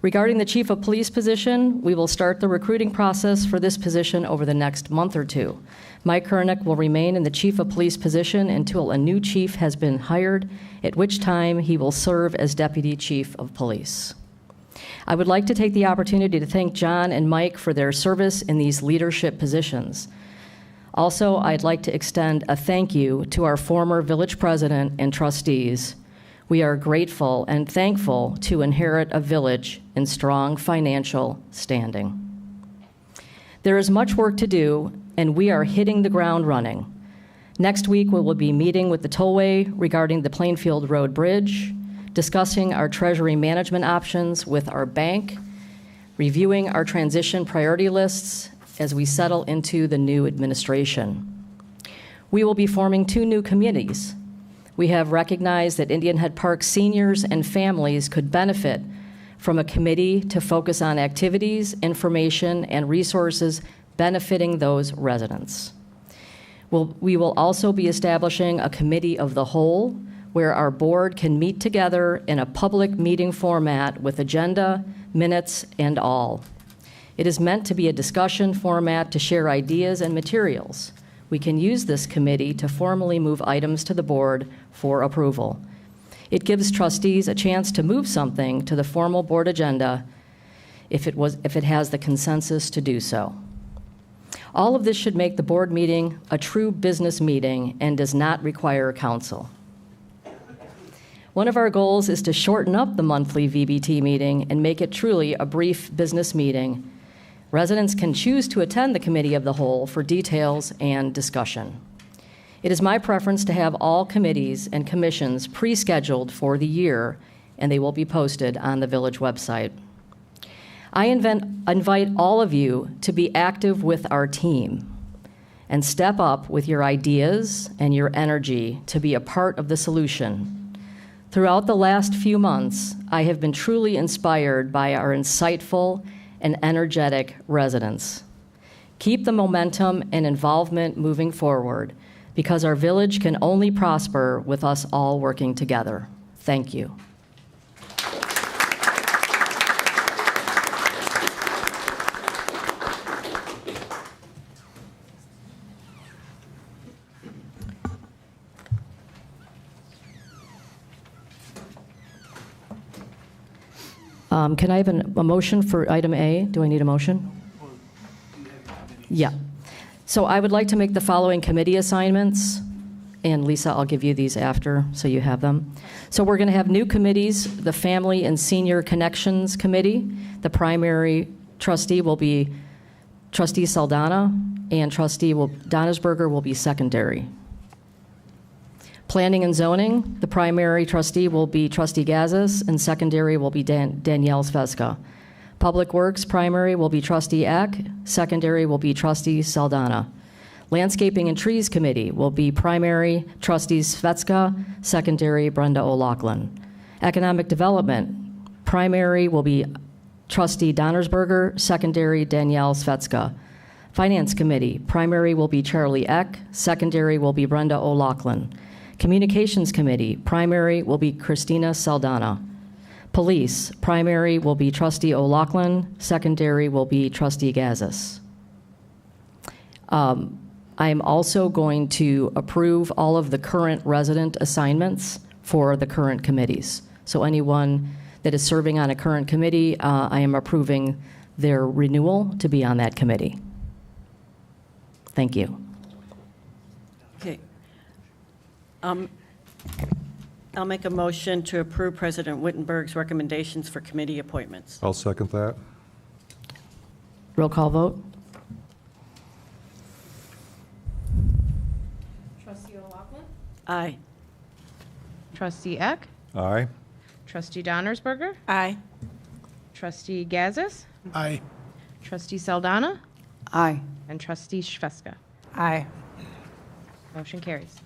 Regarding the chief of police position, we will start the recruiting process for this position over the next month or two. Mike Kernick will remain in the chief of police position until a new chief has been hired, at which time he will serve as deputy chief of police. I would like to take the opportunity to thank John and Mike for their service in these leadership positions. Also, I'd like to extend a thank you to our former village president and trustees. We are grateful and thankful to inherit a village in strong financial standing. There is much work to do, and we are hitting the ground running. Next week, we will be meeting with the tollway regarding the Plainfield Road Bridge, discussing our treasury management options with our bank, reviewing our transition priority lists as we settle into the new administration. We will be forming 2 new committees. We have recognized that Indian Head Park seniors and families could benefit from a committee to focus on activities, information, and resources benefiting those residents. We will also be establishing a committee of the whole where our board can meet together in a public meeting format with agenda, minutes, and all. It is meant to be a discussion format to share ideas and materials. We can use this committee to formally move items to the board for approval. It gives trustees a chance to move something to the formal board agenda if it has the consensus to do so. All of this should make the board meeting a true business meeting and does not require counsel. One of our goals is to shorten up the monthly VBT meeting and make it truly a brief business meeting. Residents can choose to attend the committee of the whole for details and discussion. It is my preference to have all committees and commissions pre-scheduled for the year, and they will be posted on the village website. I invite all of you to be active with our team and step up with your ideas and your energy to be a part of the solution. Throughout the last few months, I have been truly inspired by our insightful and energetic residents. Keep the momentum and involvement moving forward, because our village can only prosper with us all working together. Thank you. Can I have a motion for item A? Do I need a motion? Yeah. So I would like to make the following committee assignments, and Lisa, I'll give you these after so you have them. So we're going to have new committees, the Family and Senior Connections Committee. The primary trustee will be Trustee Saldana, and Trustee Donnersberger will be secondary. Planning and Zoning, the primary trustee will be Trustee Gazis, and secondary will be Danielle Sveska. Public Works, primary will be Trustee Eck, secondary will be Trustee Saldana. Landscaping and Trees Committee will be primary Trustee Svetska, secondary Brenda O'Loughlin. Economic Development, primary will be Trustee Donnersberger, secondary Danielle Svetska. Finance Committee, primary will be Charlie Eck, secondary will be Brenda O'Loughlin. Communications Committee, primary will be Christina Saldana. Police, primary will be Trustee O'Loughlin, secondary will be Trustee Gazis. I'm also going to approve all of the current resident assignments for the current committees. So anyone that is serving on a current committee, I am approving their renewal to be on that committee. Thank you. Okay. I'll make a motion to approve President Wittenberg's recommendations for committee appointments. I'll second that. Roll call vote. Trustee O'Loughlin? Aye. Trustee Eck? Aye. Trustee Donnersberger? Aye. Trustee Gazis? Aye. Trustee Saldana? Aye. And Trustee Shveska? Aye. Motion carries.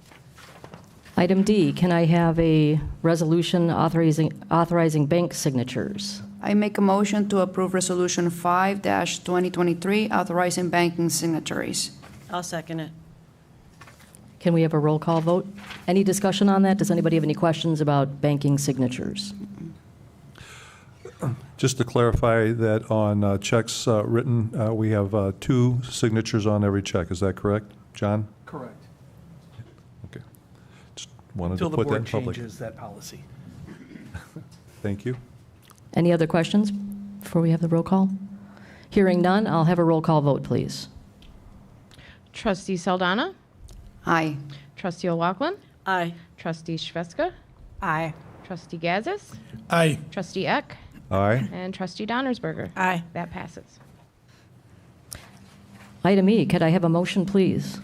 Item D, can I have a resolution authorizing bank signatures? I make a motion to approve Resolution 5-2023, authorizing banking signatories. I'll second it. Can we have a roll call vote? Any discussion on that? Does anybody have any questions about banking signatures? Just to clarify that on checks written, we have 2 signatures on every check. Is that correct, John? Correct. Okay. Just wanted Until to the put that in board public. changes that policy. Thank you. Any other questions before we have the roll call? Hearing none, I'll have a roll call vote, please. Trustee Saldana? Aye. Trustee O'Loughlin? Aye. Trustee Shveska? Aye. Trustee Gazis. Aye. Trustee Eck. Aye. And Trustee Donnersberger. Aye. That passes. Item E, could I have a motion, please?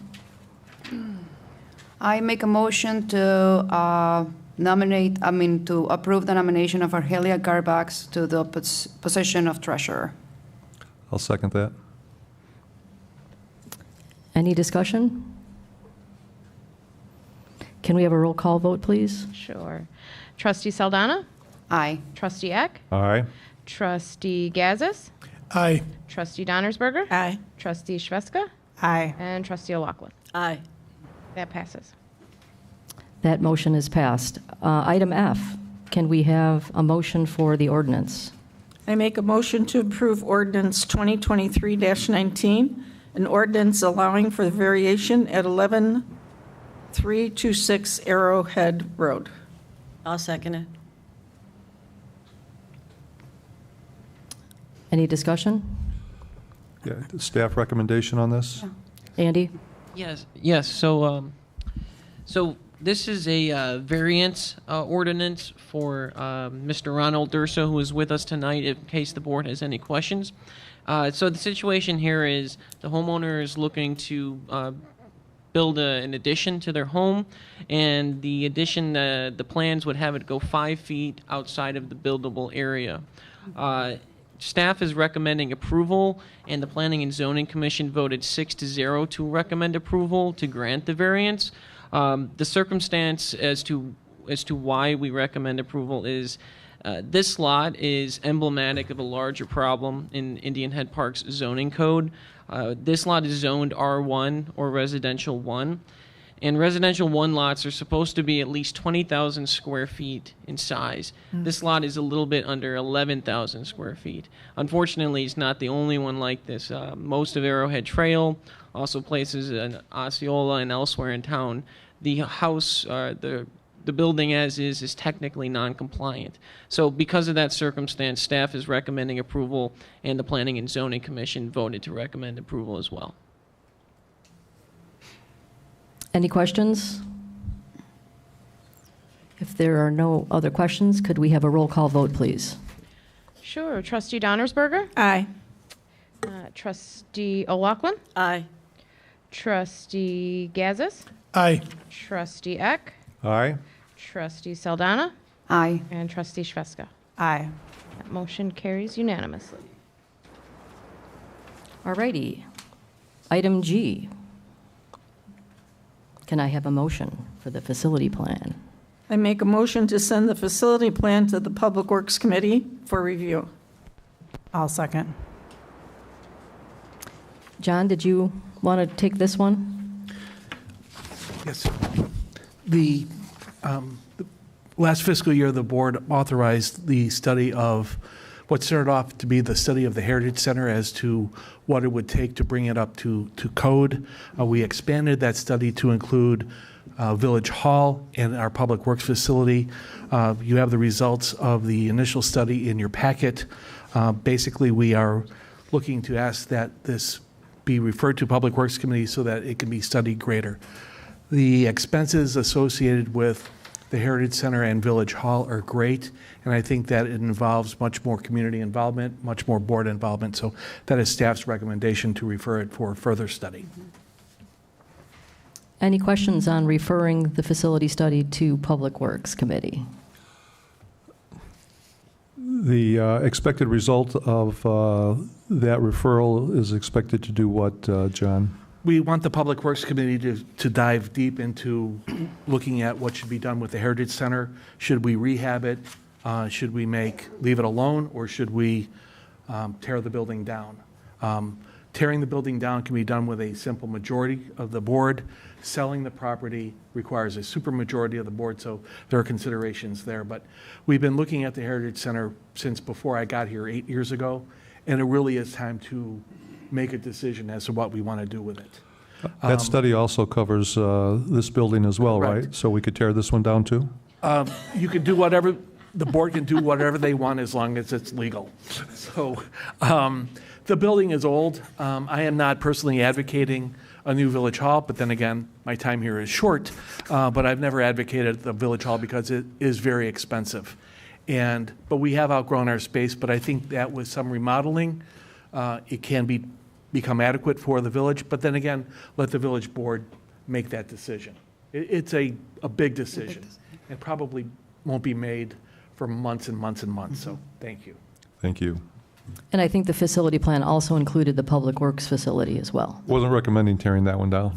I make a motion to to approve the nomination of Argelia Garbax to the position of treasurer. I'll second that. Any discussion? Can we have a roll call vote, please? Sure. Trustee Saldana. Aye. Trustee Eck. Aye. Trustee Gazis. Aye. Trustee Donnersberger. Aye. Trustee Shveska. Aye. And Trustee O'Loughlin. Aye. That passes. That motion is passed. Item F, can we have a motion for the ordinance? I make a motion to approve ordinance 2023-19, an ordinance allowing for the variation at 11326 Arrowhead Road. I'll second it. Any discussion? Yeah, staff recommendation on this? Andy? Yes. So this is a variance ordinance for Mr. Ronald Durso, who is with us tonight, in case the board has any questions. So the situation here is the homeowner is looking to build an addition to their home, and the addition, the plans would have it go 5 feet outside of the buildable area. Staff is recommending approval, and the Planning and Zoning Commission voted 6-0 to recommend approval to grant the variance. The circumstance as to why we recommend approval is this lot is emblematic of a larger problem in Indian Head Park's zoning code. This lot is zoned R1 or Residential 1. And Residential 1 lots are supposed to be at least 20,000 square feet in size. This lot is a little bit under 11,000 square feet. Unfortunately, it's not the only one like this. Most of Arrowhead Trail, also places in Osceola and elsewhere in town, the house, the building as is technically non-compliant. So because of that circumstance, staff is recommending approval, and the Planning and Zoning Commission voted to recommend approval as well. Any questions? If there are no other questions, could we have a roll call vote, please? Sure. Trustee Donnersberger. Aye. Trustee O'Loughlin. Aye. Trustee Gazis. Aye. Trustee Eck. Aye. Trustee Saldana. Aye. And Trustee Shveska. Aye. That motion carries unanimously. All righty. Item G. Can I have a motion for the facility plan? I make a motion to send the facility plan to the Public Works Committee for review. I'll second. John, did you want to take this one? Yes. The last fiscal year, the board authorized the study of what started off to be the study of the Heritage Center as to what it would take to bring it up to code. We expanded that study to include Village Hall and our Public Works facility. You have the results of the initial study in your packet. Basically, we are looking to ask that this be referred to Public Works Committee so that it can be studied greater. The expenses associated with the Heritage Center and Village Hall are great, and I think that it involves much more community involvement, much more board involvement, so that is staff's recommendation to refer it for further study. Any questions on referring the facility study to Public Works Committee? The expected result of that referral is expected to do what, John? We want the Public Works Committee to dive deep into looking at what should be done with the Heritage Center. Should we rehab it? Should we leave it alone, or should we tear the building down? Tearing the building down can be done with a simple majority of the board. Selling the property requires a supermajority of the board, so there are considerations there. But we've been looking at the Heritage Center since before I got here 8 years ago, and it really is time to make a decision as to what we want to do with it. That study also covers this building as well, Correct. right? So we could tear this one down too? You can do whatever, the board can do whatever they want as long as it's legal. So the building is old. I am not personally advocating a new village hall, but then again, my time here is short. But I've never advocated the village hall because it is very expensive. But we have outgrown our space, but I think that with some remodeling, it can become adequate for the village. But then again, let the village board make that decision. It's a big decision. It probably won't be made for months and months and months, so thank you. Thank you. And I think the facility plan also included the Public Works facility as well. Wasn't recommending tearing that one down.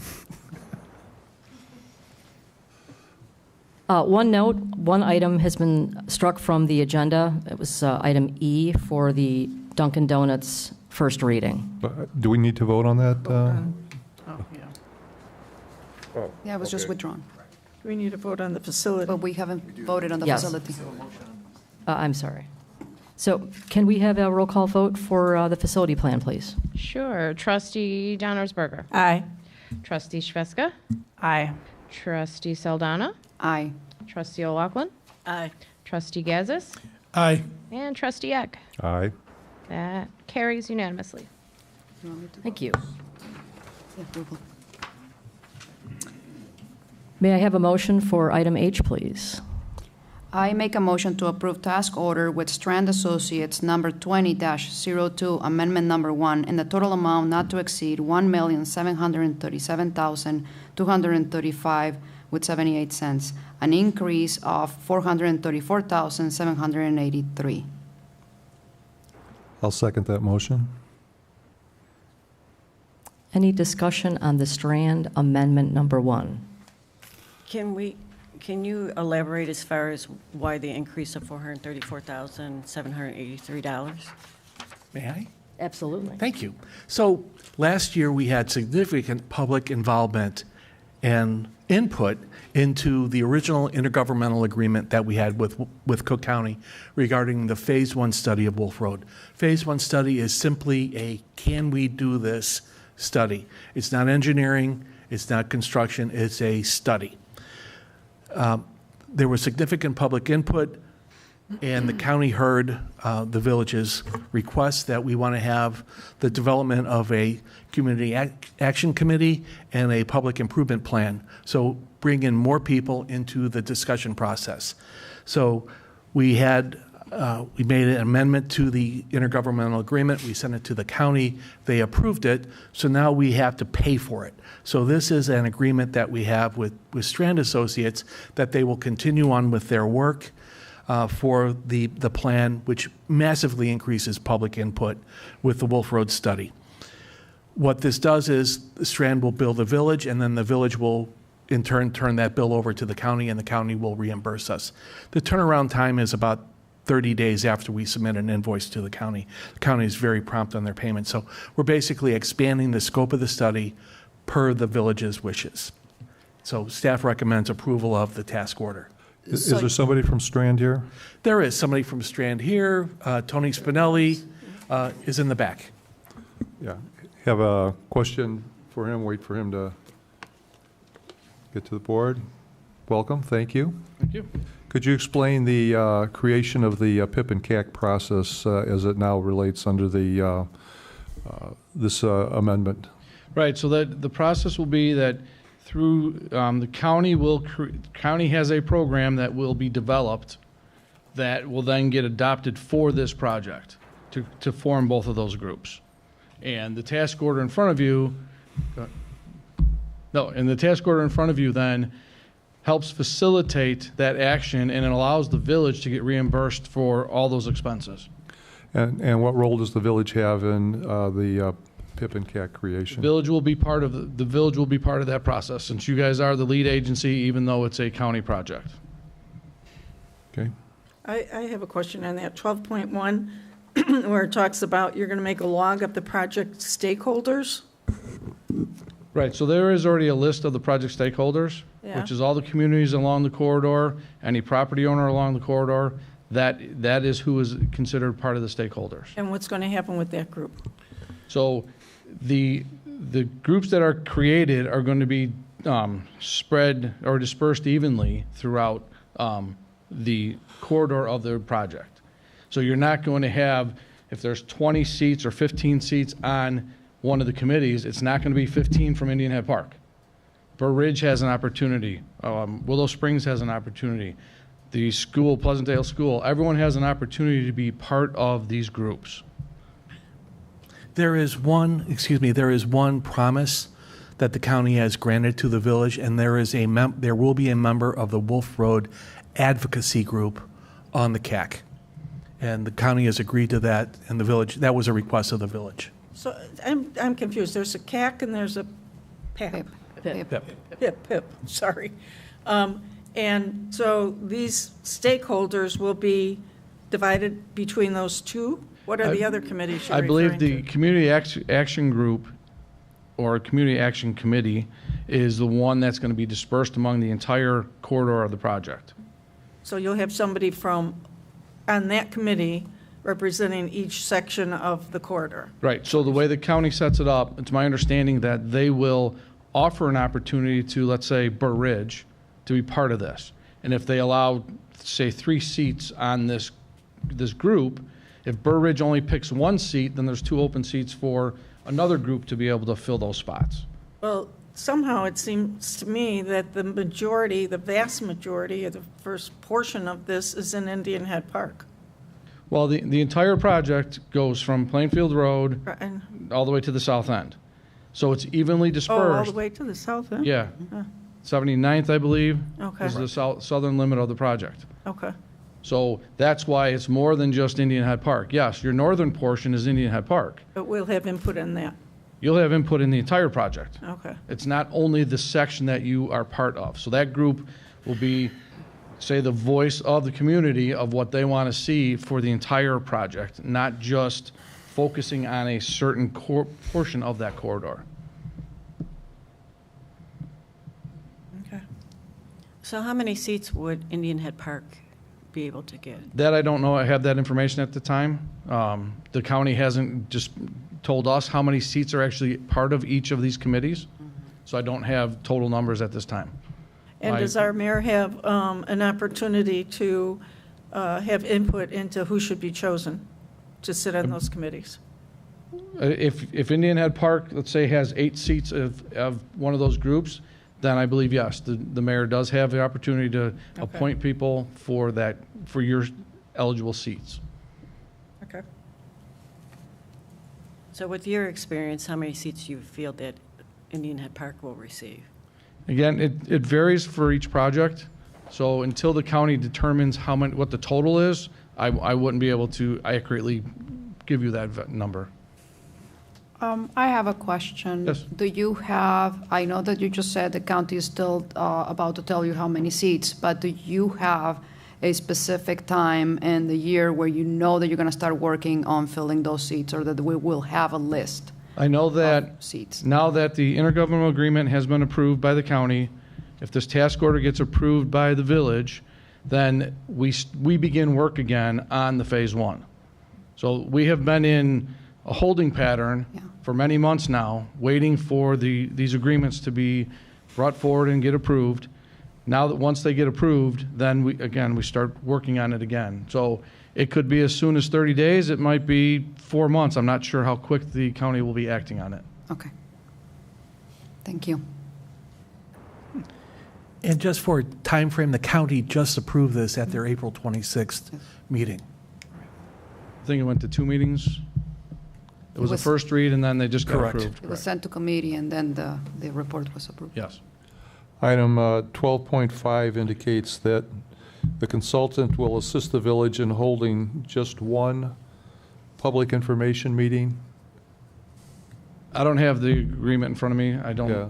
One note, one item has been struck from the agenda. It was item E for the Dunkin' Donuts first reading. Do we need to vote on that? Yeah, it was just withdrawn. We need to vote on the facility. But we haven't voted on the Yes. facility. I'm sorry. So can we have a roll call vote for the facility plan, please? Sure. Trustee Donnersberger. Aye. Trustee Shveska. Aye. Trustee Saldana. Aye. Trustee O'Loughlin. Aye. Trustee Gazis. Aye. And Trustee Eck. Aye. That carries unanimously. Thank you. Yeah, we will. May I have a motion for item H, please? I make a motion to approve task order with Strand Associates number 20-02, amendment number 1, in the total amount not to exceed $1,737,235 with 78 cents, an increase of $434,783. I'll second that motion. Any discussion on the Strand amendment number 1? Can you elaborate as far as why the increase of $434,783? May I? Absolutely. Thank you. So last year, we had significant public involvement and input into the original intergovernmental agreement that we had with Cook County regarding the Phase 1 study of Wolf Road. Phase 1 study is simply a can we do this study. It's not engineering, it's not construction, it's a study. There was significant public input, and the county heard the village's request that we want to have the development of a community action committee and a public improvement plan. So bring in more people into the discussion process. So we made an amendment to the intergovernmental agreement. We sent it to the county. They approved it. So now we have to pay for it. So this is an agreement that we have with Strand Associates that they will continue on with their work for the plan, which massively increases public input with the Wolf Road study. What this does is Strand will build a village, and then the village will in turn turn that bill over to the county, and the county will reimburse us. The turnaround time is about 30 days after we submit an invoice to the county. The county is very prompt on their payment. So we're basically expanding the scope of the study per the village's wishes. So staff recommends approval of the task order. Is there somebody from Strand here? There is somebody from Strand here. Tony Spinelli is in the back. Yeah. Have a question for him. Wait for him to get to the board. Welcome. Thank you. Thank you. Could you explain the creation of the PIP and CAC process as it now relates under the this amendment? Right. So that the process will be that through the county county has a program that will be developed that will then get adopted for this project to form both of those groups. And the task order in front of you, then helps facilitate that action, and it allows the village to get reimbursed for all those expenses. And what role does the village have in the PIP and CAC creation? The village will be part of the village will be part of that process, since you guys are the lead agency, even though it's a county project. Okay. I have a question on that 12.1, where it talks about you're going to make a log of the project stakeholders. Right, so there is already a list of the project stakeholders, Yeah. which is all the communities along the corridor, any property owner along the corridor. That is who is considered part of the stakeholders. And what's going to happen with that group? So the groups that are created are going to be spread or dispersed evenly throughout the corridor of the project. So you're not going to have, if there's 20 seats or 15 seats on one of the committees, it's not going to be 15 from Indian Head Park. Burr Ridge has an opportunity. Willow Springs has an opportunity. The school, Pleasantdale School, everyone has an opportunity to be part of these groups. There is one promise that the county has granted to the village, and there will be a member of the Wolf Road Advocacy Group on the CAC. And the county has agreed to that, and the village, that was a request of the village. So I'm confused. There's a CAC and there's a PAP. PIP, sorry. And so these stakeholders will be divided between those two? What are the other committees you're I believe referring the to? Community Action Group or Community Action Committee is the one that's going to be dispersed among the entire corridor of the project. So you'll have somebody on that committee representing each section of the corridor. Right. So the way the county sets it up, it's my understanding that they will offer an opportunity to, let's say, Burr Ridge to be part of this. And if they allow, say, 3 seats on this group, if Burr Ridge only picks 1 seat, then there's 2 open seats for another group to be able to fill those spots. Well, somehow it seems to me that the vast majority of the first portion of this is in Indian Head Park. Well, the entire project goes from Plainfield Road all the way to the south end. So it's evenly dispersed. Oh, all the way to the south end? Yeah. Huh. 79th, I believe, Okay. is the southern limit of the project. Okay. So that's why it's more than just Indian Head Park. Yes, your northern portion is Indian Head Park. But we'll have input in that. You'll have input in the entire project. Okay. It's not only the section that you are part of. So that group will be, say, the voice of the community of what they want to see for the entire project, not just focusing on a certain portion of that corridor. Okay. So how many seats would Indian Head Park be able to get? That I don't know. I have that information at the time. The county hasn't just told us how many seats are actually part of each of these committees. So I don't have total numbers at this time. And does our mayor have an opportunity to have input into who should be chosen to sit on those committees? If Indian Head Park, let's say, has 8 seats of one of those groups, then I believe, yes, the mayor does have the opportunity to appoint people for your eligible seats. Okay. So with your experience, how many seats do you feel that Indian Head Park will receive? Again, it varies for each project. So until the county determines what the total is, I wouldn't be able to accurately give you that number. I have a question. Yes. Do you have, I know that you just said the county is still about to tell you how many seats, but do you have a specific time in the year where you know that you're going to start working on filling those seats, or that we will have a list? I know that seats. now that the intergovernmental agreement has been approved by the county, if this task order gets approved by the village, then we begin work again on the phase 1. So we have been in a holding pattern for many months now, waiting for these agreements to be brought forward and get approved. Now that once they get approved, then we start working on it again. So it could be as soon as 30 days. It might be 4 months. I'm not sure how quick the county will be acting on it. Okay. Thank you. And just for time frame, the county just approved this at their April 26th meeting. I think it went to 2 meetings. It was a first read, and then they just got Correct. approved. It was sent to committee, and then the report was approved. Yes. Item 12.5 indicates that the consultant will assist the village in holding just 1 public information meeting. I don't have the agreement in front of me. I don't. Yeah.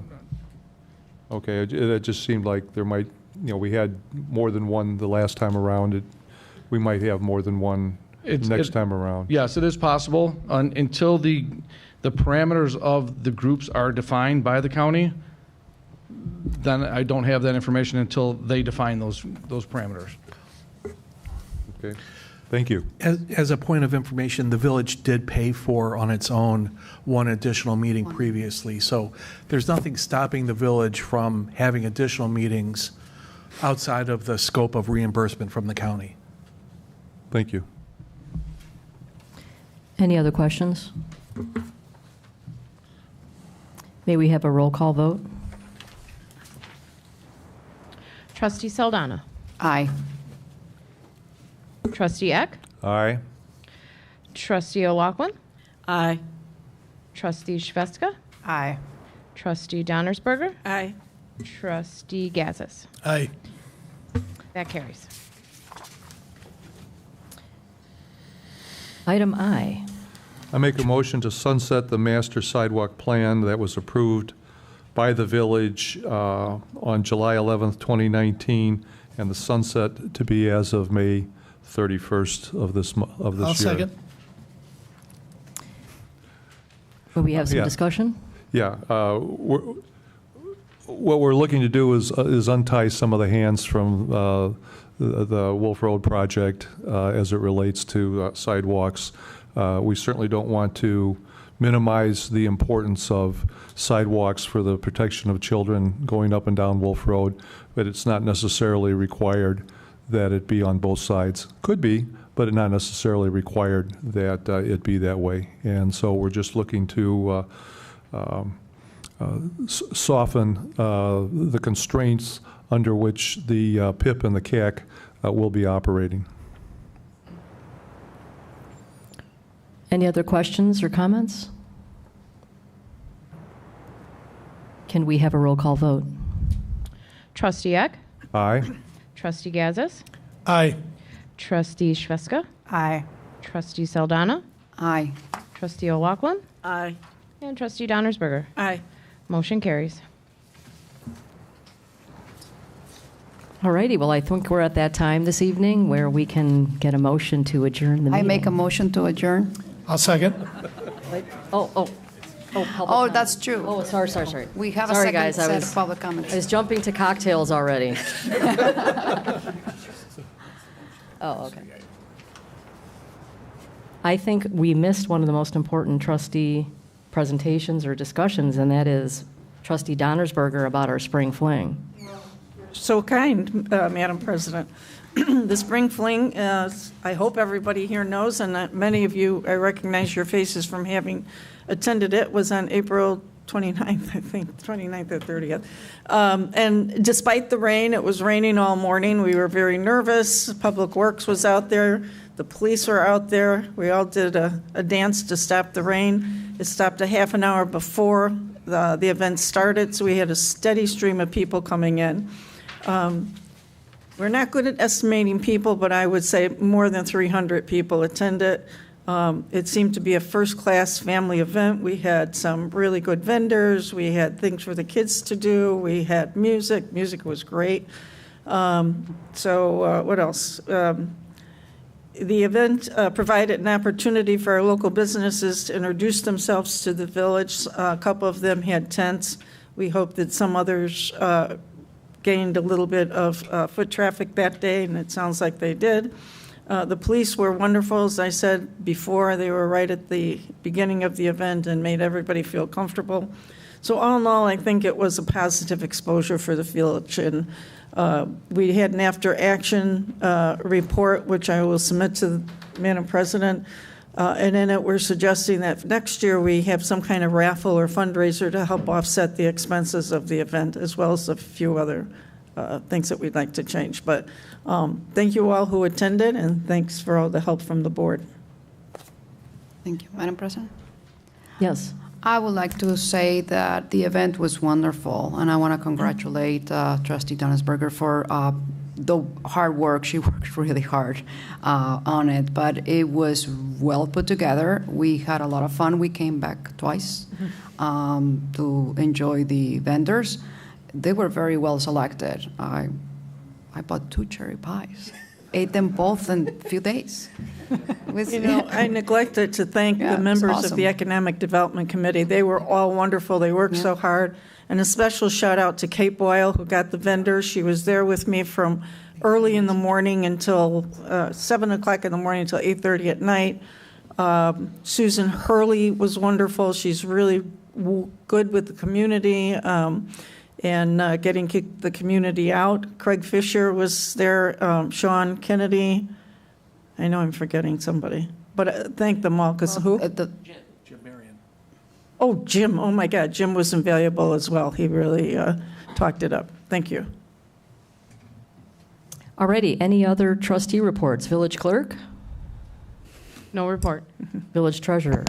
Okay, that just seemed like there might, we had more than 1 the last time around. We might have more than 1 next time around. Yes, it is possible. Until the parameters of the groups are defined by the county, then I don't have that information until they define those parameters. Okay, thank you. As a point of information, the village did pay for, on its own, 1 additional meeting previously. So there's nothing stopping the village from having additional meetings outside of the scope of reimbursement from the county. Thank you. Any other questions? May we have a roll call vote? Trustee Saldana. Aye. Trustee Eck. Aye. Trustee O'Loughlin. Aye. Trustee Shveska. Aye. Trustee Donnersberger. Aye. Trustee Gazis. Aye. That carries. Item I. I make a motion to sunset the master sidewalk plan that was approved by the village on July 11th, 2019, and the sunset to be as of May 31st of this year. I'll second. Will we have some Yeah. discussion? Yeah. What we're looking to do is untie some of the hands from the Wolf Road project as it relates to sidewalks. We certainly don't want to minimize the importance of sidewalks for the protection of children going up and down Wolf Road, but it's not necessarily required that it be on both sides. Could be, but it's not necessarily required that it be that way. And so we're just looking to soften the constraints under which the PIP and the CAC will be operating. Any other questions or comments? Can we have a roll call vote? Trustee Eck. Aye. Trustee Gazis. Aye. Trustee Shveska. Aye. Trustee Saldana. Aye. Trustee O'Loughlin. Aye. And Trustee Donnersberger. Aye. Motion carries. All righty, well, I think we're at that time this evening where we can get a motion to adjourn the meeting. I make a motion to adjourn. I'll second. Oh, public Oh, comment. that's true. Oh, sorry. We have a Sorry, second guys, I set was- of public comments. I was jumping to cocktails already. Oh, okay. I think we missed one of the most important trustee presentations or discussions, and that is Trustee Donnersberger about our spring fling. So kind, Madam President. The Spring Fling, I hope everybody here knows, and many of you, I recognize your faces from having attended it, was on April 29th, I think, 29th or 30th. And despite the rain, it was raining all morning. We were very nervous. Public Works was out there. The police were out there. We all did a dance to stop the rain. It stopped a half an hour before the event started, so we had a steady stream of people coming in. We're not good at estimating people, but I would say more than 300 people attended. It seemed to be a first-class family event. We had some really good vendors. We had things for the kids to do. We had music. Music was great. What else? The event provided an opportunity for our local businesses to introduce themselves to the village. A couple of them had tents. We hope that some others gained a little bit of foot traffic that day, and it sounds like they did. The police were wonderful. As I said before, they were right at the beginning of the event and made everybody feel comfortable. So all in all, I think it was a positive exposure for the village. And we had an after-action report, which I will submit to the Madam President. And in it, we're suggesting that next year we have some kind of raffle or fundraiser to help offset the expenses of the event, as well as a few other things that we'd like to change. But thank you all who attended, and thanks for all the help from the board. Thank you. Madam President? Yes. I would like to say that the event was wonderful, and I want to congratulate Trustee Donnersberger for the hard work. She worked really hard on it, but it was well put together. We had a lot of fun. We came back twice to enjoy the vendors. They were very well selected. I bought 2 cherry pies. Ate them both in a few days. I neglected to thank the members of the Economic Development Committee. They were all wonderful. They worked so hard. And a special shout out to Kate Boyle, who got the vendors. She was there with me from early in the morning until 7 o'clock in the morning until 8:30 at night. Susan Hurley was wonderful. She's really good with the community. And getting the community out. Craig Fisher was there, Sean Kennedy. I know I'm forgetting somebody, but thank them all, because who? Jim Marion. Oh, Jim, oh my God, Jim was invaluable as well. He really talked it up. Thank you. Alrighty, any other trustee reports? Village clerk? No report. Village treasurer?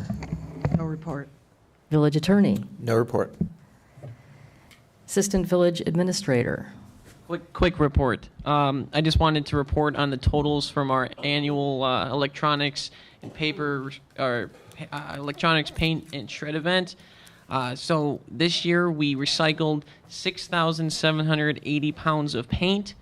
No report. Village attorney? No report. Assistant village administrator? Quick report. I just wanted to report on the totals from our annual electronics and paper, or electronics paint and shred event. So this year we recycled 6,780 pounds of paint,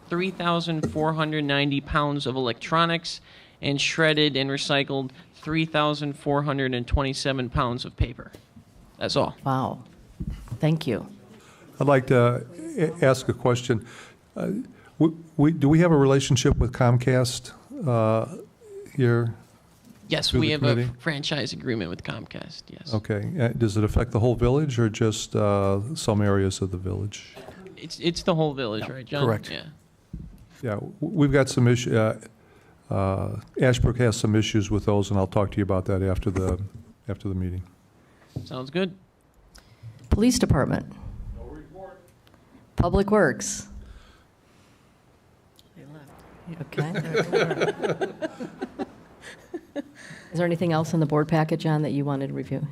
3,490 pounds of electronics, and shredded and recycled 3,427 pounds of paper. That's all. Wow. Thank you. I'd like to ask a question. Do we have a relationship with Comcast here? Yes, through we the have committee? a franchise agreement with Comcast, yes. Okay. Does it affect the whole village or just some areas of the village? It's the whole village, right, John? Correct. Yeah. Yeah, we've got some issues. Ashbrook has some issues with those, and I'll talk to you about that after the meeting. Sounds good. Police department? No report. Public Works? Okay. Is there anything else in the board packet, John, that you wanted to review?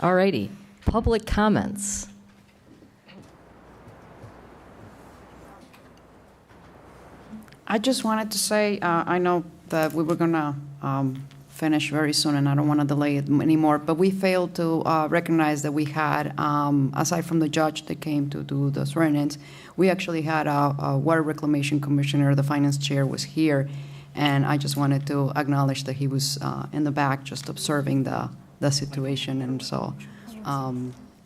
All righty. Public comments. I just wanted to say, I know that we were going to finish very soon, and I don't want to delay it anymore, but we failed to recognize that we had, aside from the judge that came to do the swearing-ins, we actually had a water reclamation commissioner. The finance chair was here, and I just wanted to acknowledge that he was in the back just observing the situation, and so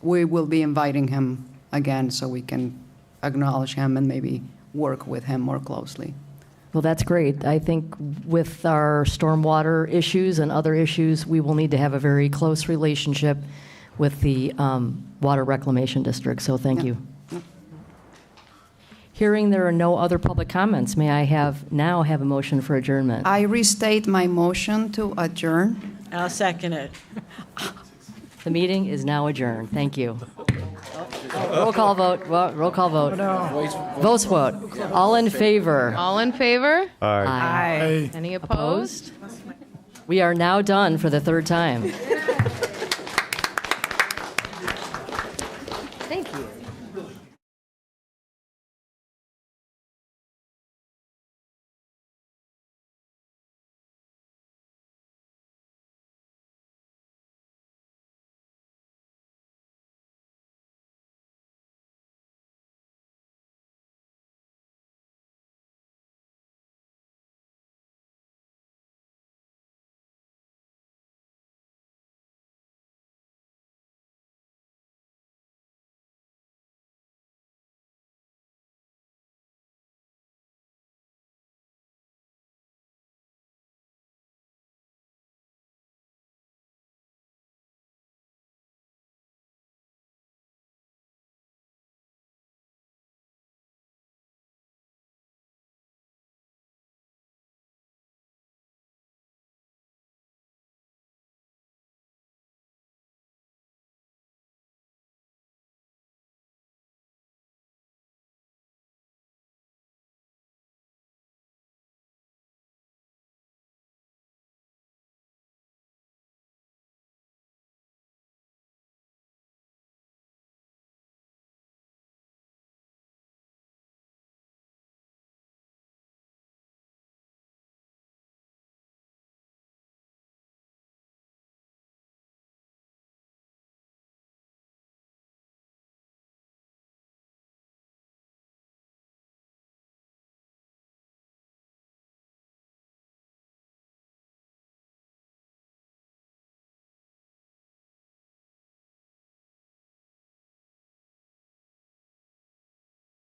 we will be inviting him again so we can acknowledge him and maybe work with him more closely. Well, that's great. I think with our stormwater issues and other issues, we will need to have a very close relationship with the Water Reclamation District, so thank you. Hearing there are no other public comments, may I now have a motion for adjournment? I restate my motion to adjourn. I'll second it. The meeting is now adjourned. Thank you. Roll call vote. Roll call vote. Voice vote. All in favor? All in favor? Aye. Any opposed? We are now done for the third time. Thank you.